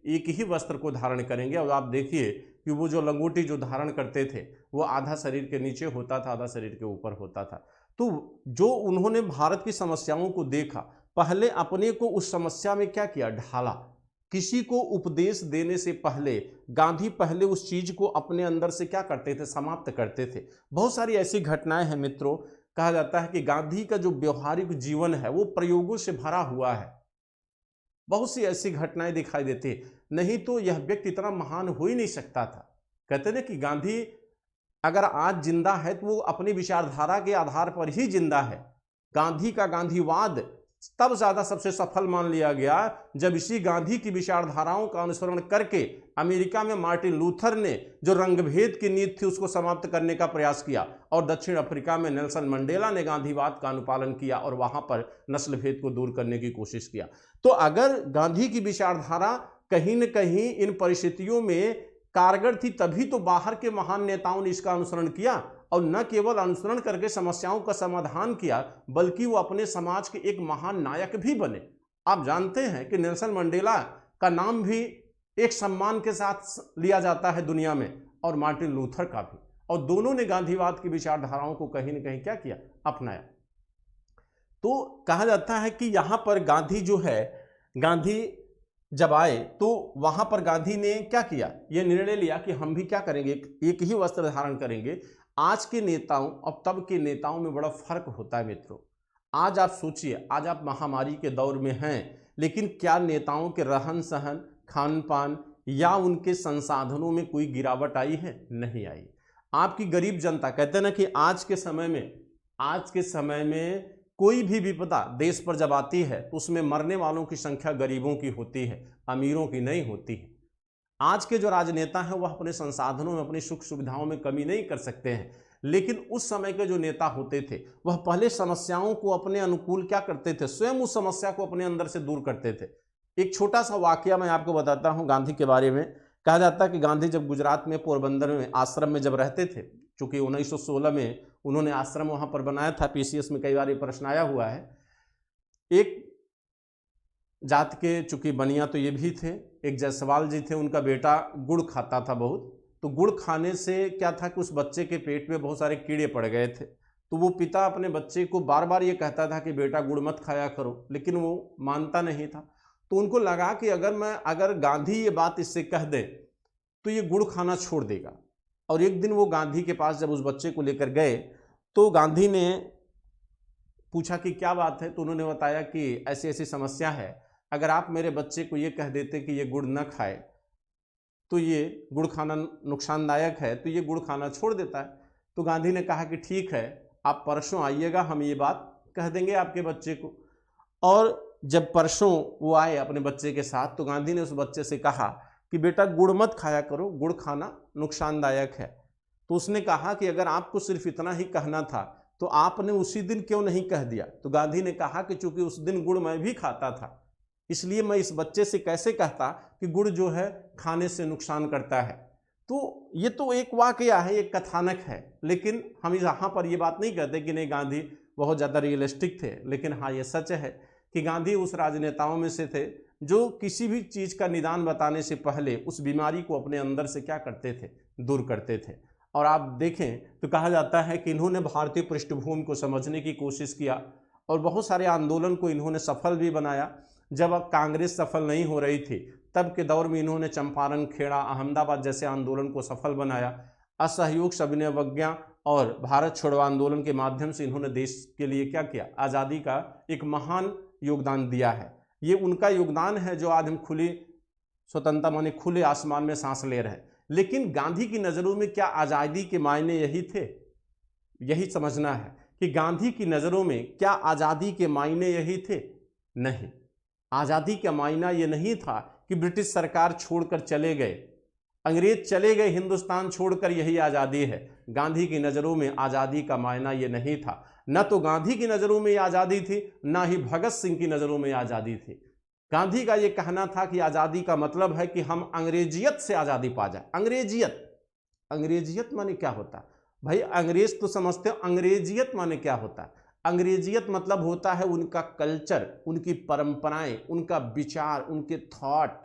एक ही वस्त्र को धारण करेंगे। और आप देखिए कि वो जो लंगोटी जो धारण करते थे वो आधा शरीर के नीचे होता था, आधा शरीर के ऊपर होता था। तो जो उन्होंने भारत की समस्याओं को देखा, पहले अपने को उस समस्या में क्या किया, ढाला। किसी को उपदेश देने से पहले गांधी पहले उस चीज को अपने अंदर से क्या करते थे, समाप्त करते थे। बहुत सारी ऐसी घटनाएं हैं मित्रों। कहा जाता है कि गांधी का जो व्यवहारिक जीवन है वो प्रयोगों से भरा हुआ है। बहुत सी ऐसी घटनाएं दिखाई देती है, नहीं तो यह व्यक्ति इतना महान हो ही नहीं सकता था। कहते ना कि गांधी अगर आज जिंदा है तो वो अपनी विचारधारा के आधार पर ही जिंदा है। गांधी का गांधीवाद तब ज्यादा सबसे सफल मान लिया गया जब इसी गांधी की विचारधाराओं का अनुसरण करके अमेरिका में मार्टिन लूथर ने जो रंगभेद की नीति थी उसको समाप्त करने का प्रयास किया, और दक्षिण अफ्रीका में नेल्सन मंडेला ने गांधीवाद का अनुपालन किया और वहां पर नस्ल भेद को दूर करने की कोशिश किया। तो अगर गांधी की विचारधारा कहीं न कहीं इन परिस्थितियों में कारगर थी, तभी तो बाहर के महान नेताओं ने इसका अनुसरण किया, और न केवल अनुसरण करके समस्याओं का समाधान किया बल्कि वो अपने समाज के एक महान नायक भी बने। आप जानते हैं कि नेल्सन मंडेला का नाम भी एक सम्मान के साथ लिया जाता है दुनिया में, और मार्टिन लूथर का भी, और दोनों ने गांधीवाद की विचारधाराओं को कहीं न कहीं क्या किया, अपनाया। तो कहा जाता है कि यहां पर गांधी जो है, गांधी जब आए तो वहां पर गांधी ने क्या किया, यह निर्णय लिया कि हम भी क्या करेंगे, एक ही वस्त्र धारण करेंगे। आज के नेताओं और तब के नेताओं में बड़ा फर्क होता है मित्रों। आज आप सोचिए, आज आप महामारी के दौर में हैं, लेकिन क्या नेताओं के रहन सहन, खान पान या उनके संसाधनों में कोई गिरावट आई है? नहीं आई। आपकी गरीब जनता, कहते हैं ना कि आज के समय में कोई भी विपदा देश पर जब आती है तो उसमें मरने वालों की संख्या गरीबों की होती है, अमीरों की नहीं होती है। आज के जो राजनेता हैं वह अपने संसाधनों में, अपनी सुख सुविधाओं में कमी नहीं कर सकते हैं, लेकिन उस समय के जो नेता होते थे वह पहले समस्याओं को अपने अनुकूल क्या करते थे, स्वयं उस समस्या को अपने अंदर से दूर करते थे। एक छोटा सा वाकया मैं आपको बताता हूं गांधी के बारे में। कहा जाता है कि गांधी जब गुजरात में पोरबंदर में आश्रम में जब रहते थे, चूंकि 1916 में उन्होंने आश्रम वहां पर बनाया था, पीसीएस में कई बार ये प्रश्न आया हुआ है। एक जात के चूंकि बनिया तो ये भी थे, एक जायसवाल जी थे, उनका बेटा गुड़ खाता था बहुत, तो गुड़ खाने से क्या था कि उस बच्चे के पेट में बहुत सारे कीड़े पड़ गए थे। तो वो पिता अपने बच्चे को बार बार ये कहता था कि बेटा गुड़ मत खाया करो, लेकिन वो मानता नहीं था। तो उनको लगा कि अगर गांधी ये बात इससे कह दे तो ये गुड़ खाना छोड़ देगा। और एक दिन वो गांधी के पास जब उस बच्चे को लेकर गए तो गांधी ने पूछा कि क्या बात है, तो उन्होंने बताया कि ऐसी ऐसी समस्या है, अगर आप मेरे बच्चे को ये कह देते कि ये गुड़ न खाए तो ये गुड़ खाना नुकसानदायक है, तो ये गुड़ खाना छोड़ देता है। तो गांधी ने कहा कि ठीक है, आप परसों आइएगा, हम ये बात कह देंगे आपके बच्चे को। और जब परसों वो आए अपने बच्चे के साथ तो गांधी ने उस बच्चे से कहा कि बेटा गुड़ मत खाया करो, गुड़ खाना नुकसानदायक है। तो उसने कहा कि अगर आपको सिर्फ इतना ही कहना था तो आपने उसी दिन क्यों नहीं कह दिया। तो गांधी ने कहा कि चूंकि उस दिन गुड़ मैं भी खाता था, इसलिए मैं इस बच्चे से कैसे कहता कि गुड़ जो है खाने से नुकसान करता है। तो ये तो एक वाकया है, एक कथानक है, लेकिन हम यहाँ पर ये बात नहीं कहते कि नहीं गांधी बहुत ज़्यादा रियलिस्टिक थे। लेकिन हाँ, ये सच है कि गांधी उस राजनेताओं में से थे जो किसी भी चीज़ का निदान बताने से पहले उस बीमारी को अपने अंदर से क्या करते थे, दूर करते थे। और आप देखें तो कहा जाता है कि इन्होंने भारतीय पृष्ठभूमि को समझने की कोशिश किया और बहुत सारे आंदोलन को इन्होंने सफल भी बनाया। जब कांग्रेस सफल नहीं हो रही थी तब के दौर में इन्होंने चंपारण, खेड़ा, अहमदाबाद जैसे आंदोलन को सफल बनाया। असहयोग, सविनय अवज्ञा और भारत छोड़ो आंदोलन के माध्यम से इन्होंने देश के लिए क्या किया, आज़ादी का एक महान योगदान दिया है। ये उनका योगदान है जो आज हम खुली स्वतंत्रता माने खुले आसमान में सांस ले रहे हैं। लेकिन गांधी की नज़रों में क्या आज़ादी के मायने यही थे? यही समझना है कि गांधी की नज़रों में क्या आज़ादी के मायने यही थे? नहीं, आज़ादी का मायना ये नहीं था कि ब्रिटिश सरकार छोड़कर चले गए, अंग्रेज चले गए, हिंदुस्तान छोड़कर यही आज़ादी है। गांधी की नज़रों में आज़ादी का मायना ये नहीं था। न तो गांधी की नज़रों में आज़ादी थी, ना ही भगत सिंह की नज़रों में आज़ादी थी। गांधी का ये कहना था कि आज़ादी का मतलब है कि हम अंग्रेजियत से आज़ादी पा जाए। अंग्रेजियत माने क्या होता भाई? अंग्रेज तो समझते हो, अंग्रेजियत माने क्या होता है? अंग्रेजियत मतलब होता है उनका कल्चर, उनकी परंपराएं, उनका विचार, उनके थॉट।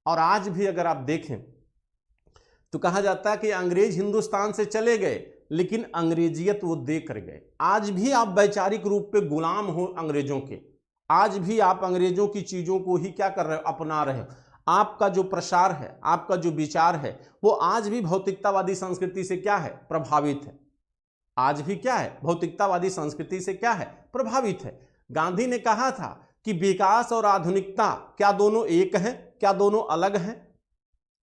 और आज भी अगर आप देखें तो कहा जाता है कि अंग्रेज हिंदुस्तान से चले गए लेकिन अंग्रेजियत वो दे कर गए। आज भी आप वैचारिक रूप पे गुलाम हो अंग्रेजों के, आज भी आप अंग्रेजों की चीज़ों को ही क्या कर रहे हो, अपना रहे हो। आपका जो प्रसार है, आपका जो विचार है, वो आज भी भौतिकतावादी संस्कृति से क्या है, प्रभावित है। आज भी क्या है, भौतिकतावादी संस्कृति से क्या है, प्रभावित है। गांधी ने कहा था कि विकास और आधुनिकता क्या दोनों एक हैं, क्या दोनों अलग हैं?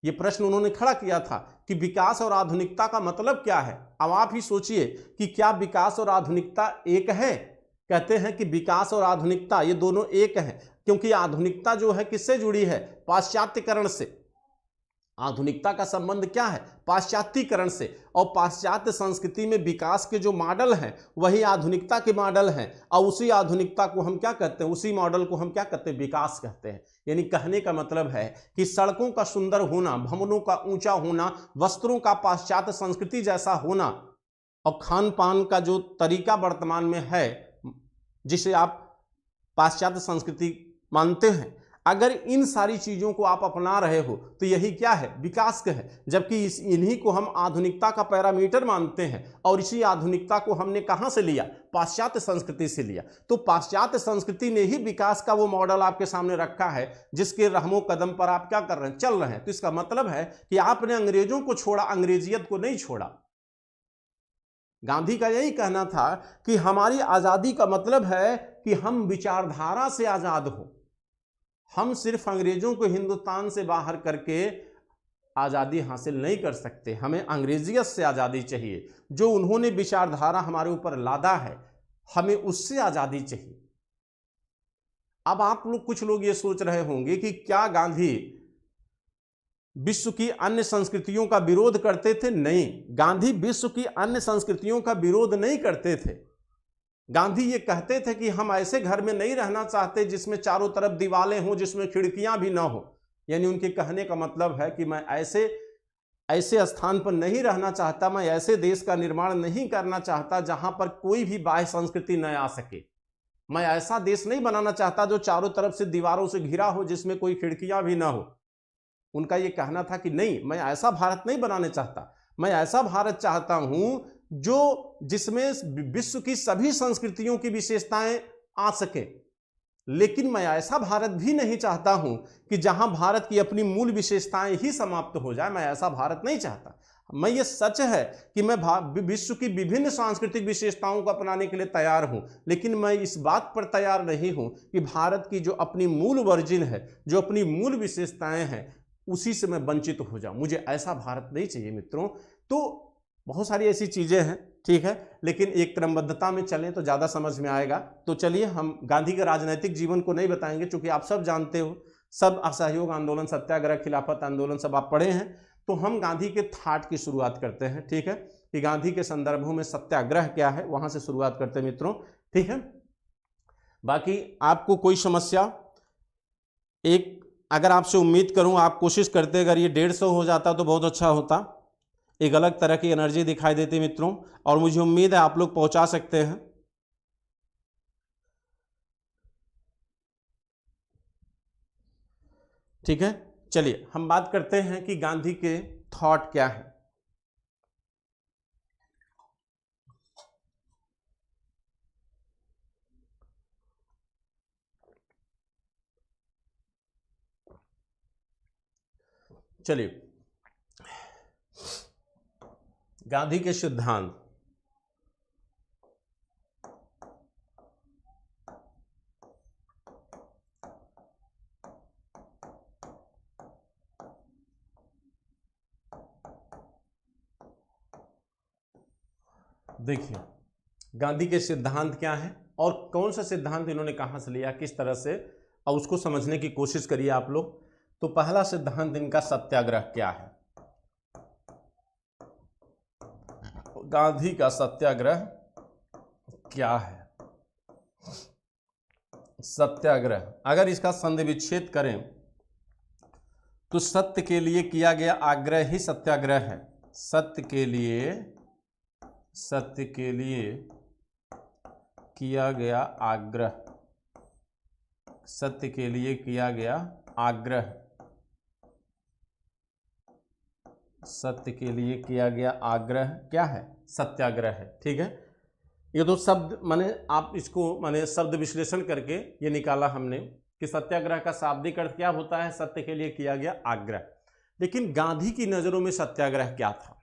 ये प्रश्न उन्होंने खड़ा किया था कि विकास और आधुनिकता का मतलब क्या है। अब आप ही सोचिए कि क्या विकास और आधुनिकता एक है? कहते हैं कि विकास और आधुनिकता ये दोनों एक हैं, क्योंकि आधुनिकता जो है किससे जुड़ी है, पाश्चात्यकरण से। आधुनिकता का संबंध क्या है, पाश्चात्यकरण से। और पाश्चात्य संस्कृति में विकास के जो मॉडल हैं वही आधुनिकता के मॉडल हैं। और उसी आधुनिकता को हम क्या कहते हैं, उसी मॉडल को हम क्या कहते हैं, विकास कहते हैं। यानी कहने का मतलब है कि सड़कों का सुंदर होना, भवनों का ऊंचा होना, वस्त्रों का पाश्चात्य संस्कृति जैसा होना, और खान पान का जो तरीका वर्तमान में है जिसे आप पाश्चात्य संस्कृति मानते हैं, अगर इन सारी चीज़ों को आप अपना रहे हो तो यही क्या है, विकास का है। जबकि इन्हीं को हम आधुनिकता का पैरामीटर मानते हैं। और इसी आधुनिकता को हमने कहाँ से लिया, पाश्चात्य संस्कृति से लिया। तो पाश्चात्य संस्कृति ने ही विकास का वो मॉडल आपके सामने रखा है जिसके रहमो कदम पर आप क्या कर रहे हैं, चल रहे हैं। तो इसका मतलब है कि आपने अंग्रेजों को छोड़ा, अंग्रेजियत को नहीं छोड़ा। गांधी का यही कहना था कि हमारी आज़ादी का मतलब है कि हम विचारधारा से आज़ाद हो, हम सिर्फ अंग्रेजों को हिंदुस्तान से बाहर करके आज़ादी हासिल नहीं कर सकते। हमें अंग्रेजियत से आज़ादी चाहिए, जो उन्होंने विचारधारा हमारे ऊपर लादा है, हमें उससे आज़ादी चाहिए। अब आप लोग, कुछ लोग ये सोच रहे होंगे कि क्या गांधी विश्व की अन्य संस्कृतियों का विरोध करते थे? नहीं, गांधी विश्व की अन्य संस्कृतियों का विरोध नहीं करते थे। गांधी ये कहते थे कि हम ऐसे घर में नहीं रहना चाहते जिसमें चारों तरफ दीवारें हों, जिसमें खिड़कियां भी ना हो। यानी उनके कहने का मतलब है कि मैं ऐसे स्थान पर नहीं रहना चाहता, मैं ऐसे देश का निर्माण नहीं करना चाहता जहां पर कोई भी बाह्य संस्कृति न आ सके। मैं ऐसा देश नहीं बनाना चाहता जो चारों तरफ से दीवारों से घिरा हो, जिसमें कोई खिड़कियां भी ना हो। उनका यह कहना था कि नहीं, मैं ऐसा भारत नहीं बनाने चाहता, मैं ऐसा भारत चाहता हूं जिसमें विश्व की सभी संस्कृतियों की विशेषताएं आ सके। लेकिन मैं ऐसा भारत भी नहीं चाहता हूं कि जहां भारत की अपनी मूल विशेषताएं ही समाप्त हो जाए। मैं ऐसा भारत नहीं चाहता। मैं, ये सच है कि मैं विश्व की विभिन्न सांस्कृतिक विशेषताओं को अपनाने के लिए तैयार हूं, लेकिन मैं इस बात पर तैयार नहीं हूं कि भारत की जो अपनी मूल वर्जिन है, जो अपनी मूल विशेषताएं हैं, उसी से मैं वंचित हो जाऊं। मुझे ऐसा भारत नहीं चाहिए मित्रों। तो बहुत सारी ऐसी चीजें हैं, ठीक है, लेकिन एक क्रमबद्धता में चलें तो ज़्यादा समझ में आएगा। तो चलिए, हम गांधी के राजनीतिक जीवन को नहीं बताएंगे, क्योंकि आप सब जानते हो, सब असहयोग आंदोलन, सत्याग्रह, खिलाफत आंदोलन सब आप पढ़े हैं। तो हम गांधी के थाट की शुरुआत करते हैं, ठीक है, कि गांधी के संदर्भों में सत्याग्रह क्या है, वहां से शुरुआत करते हैं मित्रों, ठीक है। बाकी आपको कोई समस्या, एक अगर आपसे उम्मीद करूं, आप कोशिश करते अगर ये 150 हो जाता तो बहुत अच्छा होता। एक अलग तरह की एनर्जी दिखाई देती मित्रों, और मुझे उम्मीद है आप लोग पहुंचा सकते हैं। ठीक है, चलिए हम बात करते हैं कि गांधी के थॉट क्या है। चलिए, गांधी के सिद्धांत। देखिए, गांधी के सिद्धांत क्या है और कौन सा सिद्धांत इन्होंने कहां से लिया, किस तरह से, और उसको समझने की कोशिश करिए आप लोग। तो पहला सिद्धांत इनका सत्याग्रह क्या है। गांधी का सत्याग्रह क्या है? सत्याग्रह, अगर इसका संधि विच्छेद करें तो सत्य के लिए किया गया आग्रह ही सत्याग्रह है। सत्य के लिए किया गया आग्रह, सत्य के लिए किया गया आग्रह, सत्य के लिए किया गया आग्रह क्या है? सत्याग्रह है, ठीक है। ये तो शब्द माने, आप इसको माने शब्द विश्लेषण करके ये निकाला हमने कि सत्याग्रह का शाब्दिक अर्थ क्या होता है? सत्य के लिए किया गया आग्रह। लेकिन गांधी की नजरों में सत्याग्रह क्या था?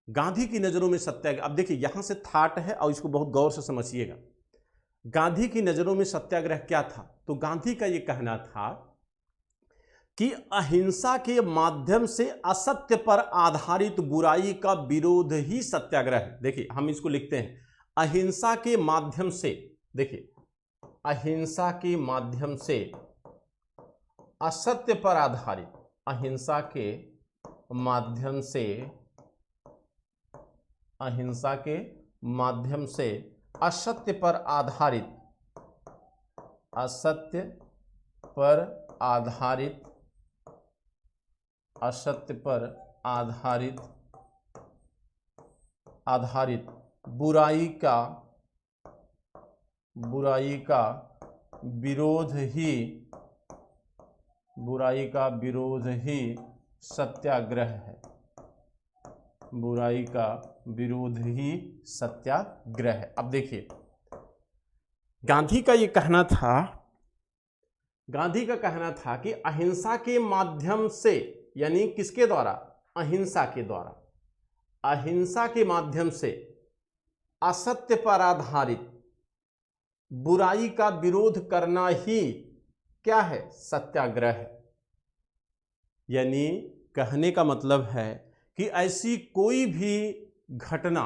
गांधी की नजरों में सत्याग्रह, अब देखिए यहां से थाट है और इसको बहुत गौर से समझिएगा। गांधी की नजरों में सत्याग्रह क्या था? तो गांधी का यह कहना था कि अहिंसा के माध्यम से असत्य पर आधारित बुराई का विरोध ही सत्याग्रह है। देखिए हम इसको लिखते हैं, अहिंसा के माध्यम से, देखिए अहिंसा के माध्यम से असत्य पर आधारित, अहिंसा के माध्यम से, अहिंसा के माध्यम से असत्य पर आधारित, असत्य पर आधारित, असत्य पर आधारित बुराई का विरोध ही सत्याग्रह है। बुराई का विरोध ही सत्याग्रह है। अब देखिए गांधी का ये कहना था, गांधी का कहना था कि अहिंसा के माध्यम से, यानी किसके द्वारा? अहिंसा के द्वारा, अहिंसा के माध्यम से असत्य पर आधारित बुराई का विरोध करना ही क्या है? सत्याग्रह है। यानी कहने का मतलब है कि ऐसी कोई भी घटना,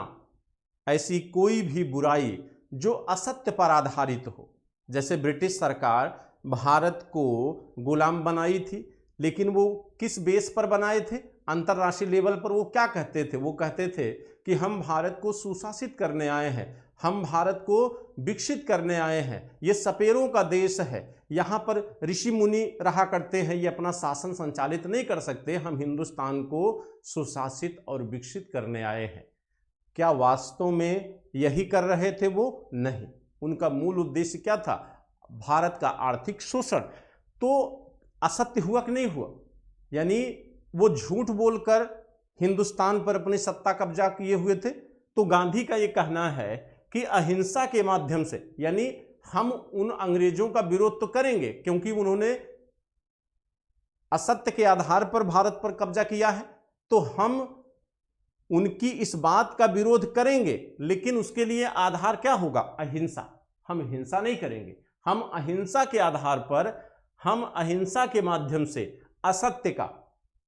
ऐसी कोई भी बुराई जो असत्य पर आधारित हो। जैसे ब्रिटिश सरकार भारत को गुलाम बनाई थी, लेकिन वो किस बेस पर बनाए थे? अंतर्राष्ट्रीय लेवल पर वो क्या कहते थे? वो कहते थे कि हम भारत को सुशासित करने आए हैं, हम भारत को विकसित करने आए हैं, ये सपेरों का देश है, यहाँ पर ऋषि मुनि रहा करते हैं, ये अपना शासन संचालित नहीं कर सकते, हम हिंदुस्तान को सुशासित और विकसित करने आए हैं। क्या वास्तव में यही कर रहे थे वो? नहीं। उनका मूल उद्देश्य क्या था? भारत का आर्थिक शोषण। तो असत्य हुआ कि नहीं हुआ? यानी वो झूठ बोलकर हिंदुस्तान पर अपनी सत्ता कब्जा किए हुए थे। तो गांधी का ये कहना है कि अहिंसा के माध्यम से, यानी हम उन अंग्रेजों का विरोध तो करेंगे क्योंकि उन्होंने असत्य के आधार पर भारत पर कब्जा किया है, तो हम उनकी इस बात का विरोध करेंगे, लेकिन उसके लिए आधार क्या होगा? अहिंसा। हम हिंसा नहीं करेंगे, हम अहिंसा के आधार पर, हम अहिंसा के माध्यम से असत्य का,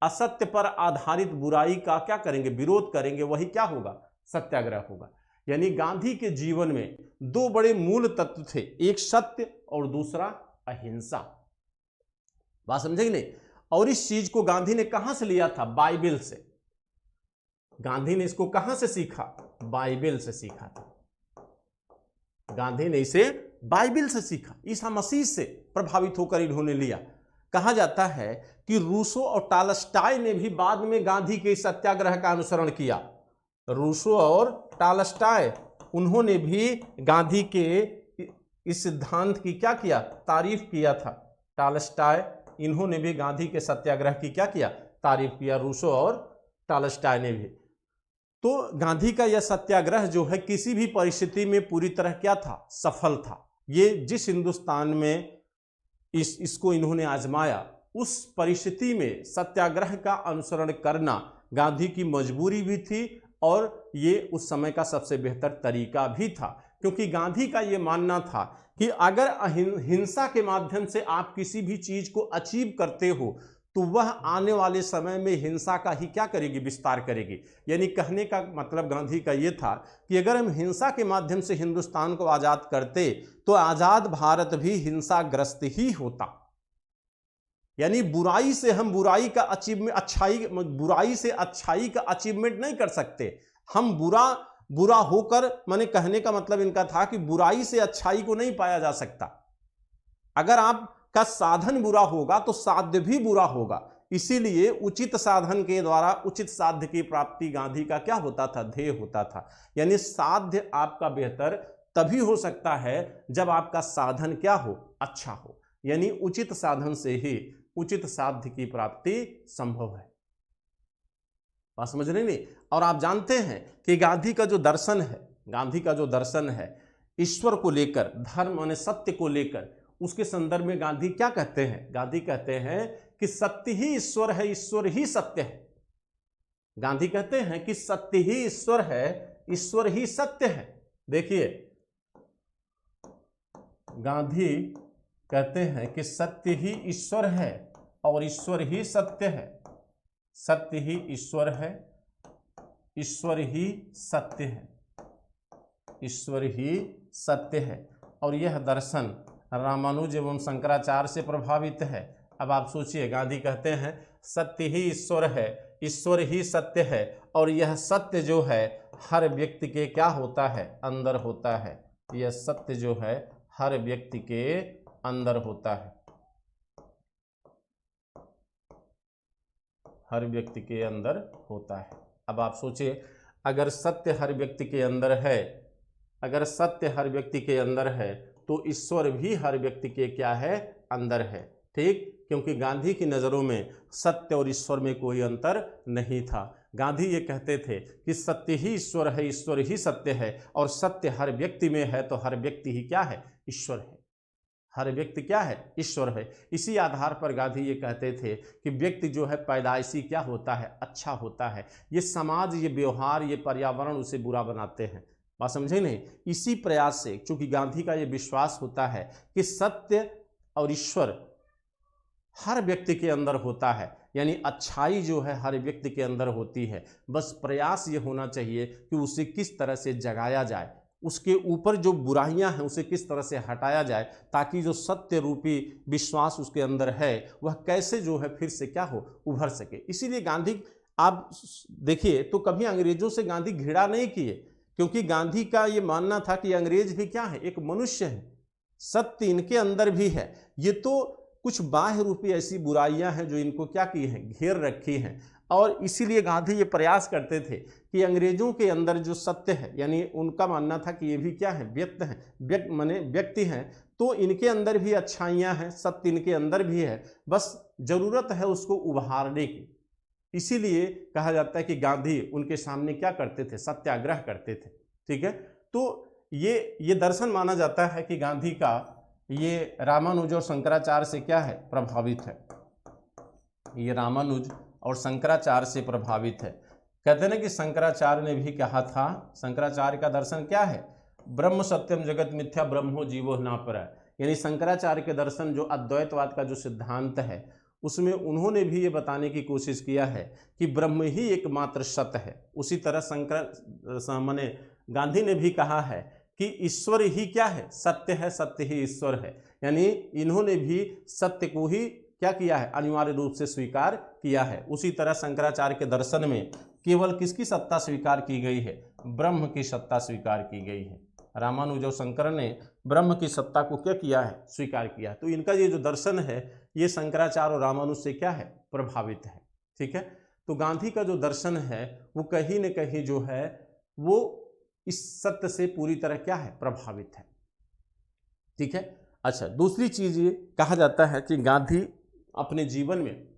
असत्य पर आधारित बुराई का क्या करेंगे? विरोध करेंगे। वही क्या होगा? सत्याग्रह होगा। यानी गांधी के जीवन में दो बड़े मूल तत्व थे, एक सत्य और दूसरा अहिंसा। बात समझे कि नहीं? और इस चीज को गांधी ने कहां से लिया था? बाइबल से। गांधी ने इसको कहां से सीखा? बाइबल से सीखा था। गांधी ने इसे बाइबल से सीखा, ईसा मसीह से प्रभावित होकर इन्होंने लिया। कहा जाता है कि रूसो और टॉलस्टॉय ने भी बाद में गांधी के सत्याग्रह का अनुसरण किया। रूसो और टॉलस्टॉय, उन्होंने भी गांधी के इस सिद्धांत की क्या किया? तारीफ किया था। टॉलस्टॉय, इन्होंने भी गांधी के सत्याग्रह की क्या किया? तारीफ किया, रूसो और टॉलस्टॉय ने भी। तो गांधी का यह सत्याग्रह जो है किसी भी परिस्थिति में पूरी तरह क्या था? सफल था। ये जिस हिंदुस्तान में इसको इन्होंने आजमाया, उस परिस्थिति में सत्याग्रह का अनुसरण करना गांधी की मजबूरी भी थी और ये उस समय का सबसे बेहतर तरीका भी था, क्योंकि गांधी का ये मानना था कि अगर हिंसा के माध्यम से आप किसी भी चीज को अचीव करते हो तो वह आने वाले समय में हिंसा का ही क्या करेगी? विस्तार करेगी। यानी कहने का मतलब गांधी का ये था कि अगर हम हिंसा के माध्यम से हिंदुस्तान को आजाद करते तो आजाद भारत भी हिंसाग्रस्त ही होता। यानी बुराई से हम बुराई का अचीवमेंट, बुराई से अच्छाई का अचीवमेंट नहीं कर सकते। हम बुरा होकर, मैंने कहने का मतलब इनका था कि बुराई से अच्छाई को नहीं पाया जा सकता। अगर आप का साधन बुरा होगा तो साध्य भी बुरा होगा। इसीलिए उचित साधन के द्वारा उचित साध्य की प्राप्ति गांधी का क्या होता था? ध्येय होता था। यानी साध्य आपका बेहतर तभी हो सकता है जब आपका साधन क्या हो? अच्छा हो। यानी उचित साधन से ही उचित साध्य की प्राप्ति संभव है। बात समझ रहे नहीं? और आप जानते हैं कि गांधी का जो दर्शन है ईश्वर को लेकर, धर्म और सत्य को लेकर, उसके संदर्भ में गांधी क्या कहते हैं? गांधी कहते हैं कि सत्य ही ईश्वर है, ईश्वर ही सत्य है। गांधी कहते हैं कि सत्य ही ईश्वर है, ईश्वर ही सत्य है। देखिए, गांधी कहते हैं कि सत्य ही ईश्वर है और ईश्वर ही सत्य है। सत्य ही ईश्वर है, ईश्वर ही सत्य है, ईश्वर ही सत्य है। और यह दर्शन रामानुज एवं शंकराचार्य से प्रभावित है। अब आप सोचिए, गांधी कहते हैं सत्य ही ईश्वर है, ईश्वर ही सत्य है, और यह सत्य जो है हर व्यक्ति के क्या होता है? अंदर होता है। यह सत्य जो है हर व्यक्ति के अंदर होता है, हर व्यक्ति के अंदर होता है। अब आप सोचिए, अगर सत्य हर व्यक्ति के अंदर है, अगर सत्य हर व्यक्ति के अंदर है तो ईश्वर भी हर व्यक्ति के क्या है? अंदर है। ठीक, क्योंकि गांधी की नज़रों में सत्य और ईश्वर में कोई अंतर नहीं था। गांधी ये कहते थे कि सत्य ही ईश्वर है, ईश्वर ही सत्य है, और सत्य हर व्यक्ति में है तो हर व्यक्ति ही क्या है? ईश्वर है। हर व्यक्ति क्या है? ईश्वर है। इसी आधार पर गांधी ये कहते थे कि व्यक्ति जो है पैदाइशी क्या होता है? अच्छा होता है। ये समाज, ये व्यवहार, ये पर्यावरण उसे बुरा बनाते हैं। बात समझे नहीं? इसी प्रयास से, चूंकि गांधी का ये विश्वास होता है कि सत्य और ईश्वर हर व्यक्ति के अंदर होता है, यानी अच्छाई जो है हर व्यक्ति के अंदर होती है। बस प्रयास ये होना चाहिए कि उसे किस तरह से जगाया जाए, उसके ऊपर जो बुराइयां हैं उसे किस तरह से हटाया जाए, ताकि जो सत्य रूपी विश्वास उसके अंदर है वह कैसे जो है फिर से क्या हो, उभर सके। इसीलिए गांधी आप देखिए तो कभी अंग्रेजों से गांधी घृणा नहीं किए, क्योंकि गांधी का ये मानना था कि अंग्रेज भी क्या है, एक मनुष्य है, सत्य इनके अंदर भी है। ये तो कुछ बाह्य रूपी ऐसी बुराइयां हैं जो इनको क्या की हैं, घेर रखी हैं। और इसीलिए गांधी ये प्रयास करते थे कि अंग्रेजों के अंदर जो सत्य है, यानी उनका मानना था कि ये भी क्या है, व्यक्त हैं, माने व्यक्ति हैं, तो इनके अंदर भी अच्छाइयां हैं, सत्य इनके अंदर भी है, बस जरूरत है उसको उभारने की। इसीलिए कहा जाता है कि गांधी उनके सामने क्या करते थे, सत्याग्रह करते थे। ठीक है, तो ये दर्शन माना जाता है कि गांधी का ये रामानुज और शंकराचार्य से क्या है, प्रभावित है। ये रामानुज और शंकराचार्य से प्रभावित है। कहते हैं ना कि शंकराचार्य ने भी कहा था, शंकराचार्य का दर्शन क्या है, ब्रह्म सत्यम जगत मिथ्या ब्रह्मो जीवो न परा। यानी शंकराचार्य के दर्शन जो अद्वैतवाद का जो सिद्धांत है उसमें उन्होंने भी ये बताने की कोशिश किया है कि ब्रह्म ही एकमात्र सत्य है। उसी तरह माने गांधी ने भी कहा है कि ईश्वर ही क्या है, सत्य है, सत्य ही ईश्वर है। यानी इन्होंने भी सत्य को ही क्या किया है, अनिवार्य रूप से स्वीकार किया है। उसी तरह शंकराचार्य के दर्शन में केवल किसकी सत्ता स्वीकार की गई है, ब्रह्म की सत्ता स्वीकार की गई है। रामानुज और शंकर ने ब्रह्म की सत्ता को क्या किया है, स्वीकार किया। तो इनका ये जो दर्शन है ये शंकराचार्य और रामानुज से क्या है, प्रभावित है। ठीक है, तो गांधी का जो दर्शन है वो कहीं न कहीं जो है वो इस सत्य से पूरी तरह क्या है, प्रभावित है। ठीक है, अच्छा, दूसरी चीज ये कहा जाता है कि गांधी अपने जीवन में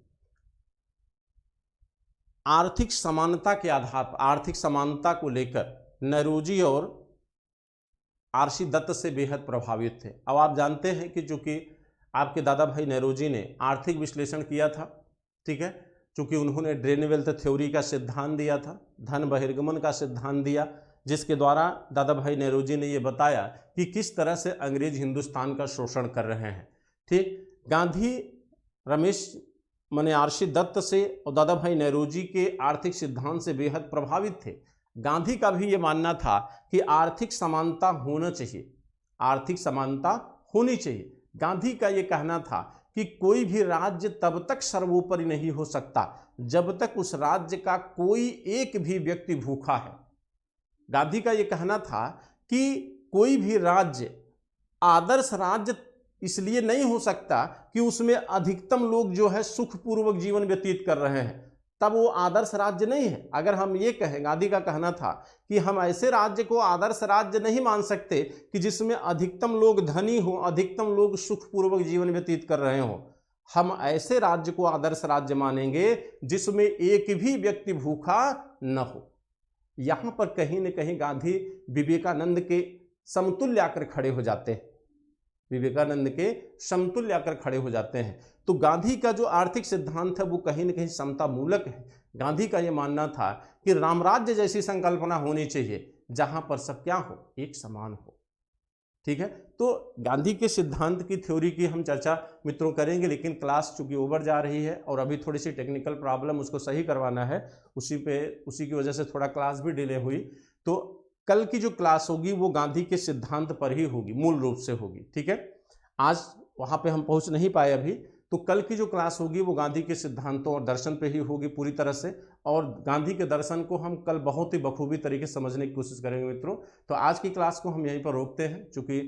आर्थिक समानता के आधार पर, आर्थिक समानता को लेकर नेहरूजी और आरसी दत्त से बेहद प्रभावित थे। अब आप जानते हैं कि चूंकि आपके दादा भाई नेहरूजी ने आर्थिक विश्लेषण किया था, ठीक है, चूंकि उन्होंने ड्रेन वेल्थ थ्योरी का सिद्धांत दिया था, धन बहिर्गमन का सिद्धांत दिया, जिसके द्वारा दादा भाई नेहरूजी ने यह बताया कि किस तरह से अंग्रेज हिंदुस्तान का शोषण कर रहे हैं। ठीक, गांधी रमेश माने आरसी दत्त से और दादा भाई नेहरूजी के आर्थिक सिद्धांत से बेहद प्रभावित थे। गांधी का भी ये मानना था कि आर्थिक समानता होना चाहिए, आर्थिक समानता होनी चाहिए। गांधी का ये कहना था कि कोई भी राज्य तब तक सर्वोपरि नहीं हो सकता जब तक उस राज्य का कोई एक भी व्यक्ति भूखा है। गांधी का ये कहना था कि कोई भी राज्य आदर्श राज्य इसलिए नहीं हो सकता कि उसमें अधिकतम लोग जो है सुखपूर्वक जीवन व्यतीत कर रहे हैं, तब वो आदर्श राज्य नहीं है। अगर हम ये कहें, गांधी का कहना था कि हम ऐसे राज्य को आदर्श राज्य नहीं मान सकते कि जिसमें अधिकतम लोग धनी हो, अधिकतम लोग सुखपूर्वक जीवन व्यतीत कर रहे हो। हम ऐसे राज्य को आदर्श राज्य मानेंगे जिसमें एक भी व्यक्ति भूखा न हो। यहां पर कहीं न कहीं गांधी विवेकानंद के समतुल्य आकर खड़े हो जाते हैं, विवेकानंद के समतुल्य आकर खड़े हो जाते हैं। तो गांधी का जो आर्थिक सिद्धांत है वो कहीं न कहीं समता मूलक है। गांधी का ये मानना था कि रामराज्य जैसी संकल्पना होनी चाहिए जहां पर सब क्या हो, एक समान हो। ठीक है, तो गांधी के सिद्धांत की थ्योरी की हम चर्चा मित्रों करेंगे, लेकिन क्लास चूंकि ओवर जा रही है और अभी थोड़ी सी टेक्निकल प्रॉब्लम उसको सही करवाना है, उसी की वजह से थोड़ा क्लास भी डिले हुई। तो कल की जो क्लास होगी वो गांधी के सिद्धांत पर ही होगी, मूल रूप से होगी। ठीक है, आज वहां पे हम पहुंच नहीं पाए अभी, तो कल की जो क्लास होगी वो गांधी के सिद्धांतों और दर्शन पे ही होगी पूरी तरह से, और गांधी के दर्शन को हम कल बहुत ही बखूबी तरीके से समझने की कोशिश करेंगे मित्रों। तो आज की क्लास को हम यहीं पर रोकते हैं, चूँकि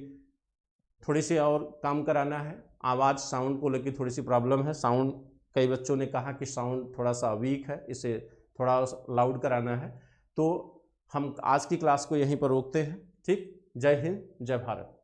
थोड़ी सी और काम कराना है। आवाज़ साउंड को लेकर थोड़ी सी प्रॉब्लम है, साउंड कई बच्चों ने कहा कि साउंड थोड़ा सा वीक है, इसे थोड़ा लाउड कराना है। तो हम आज की क्लास को यहीं पर रोकते हैं। ठीक, जय हिंद, जय भारत।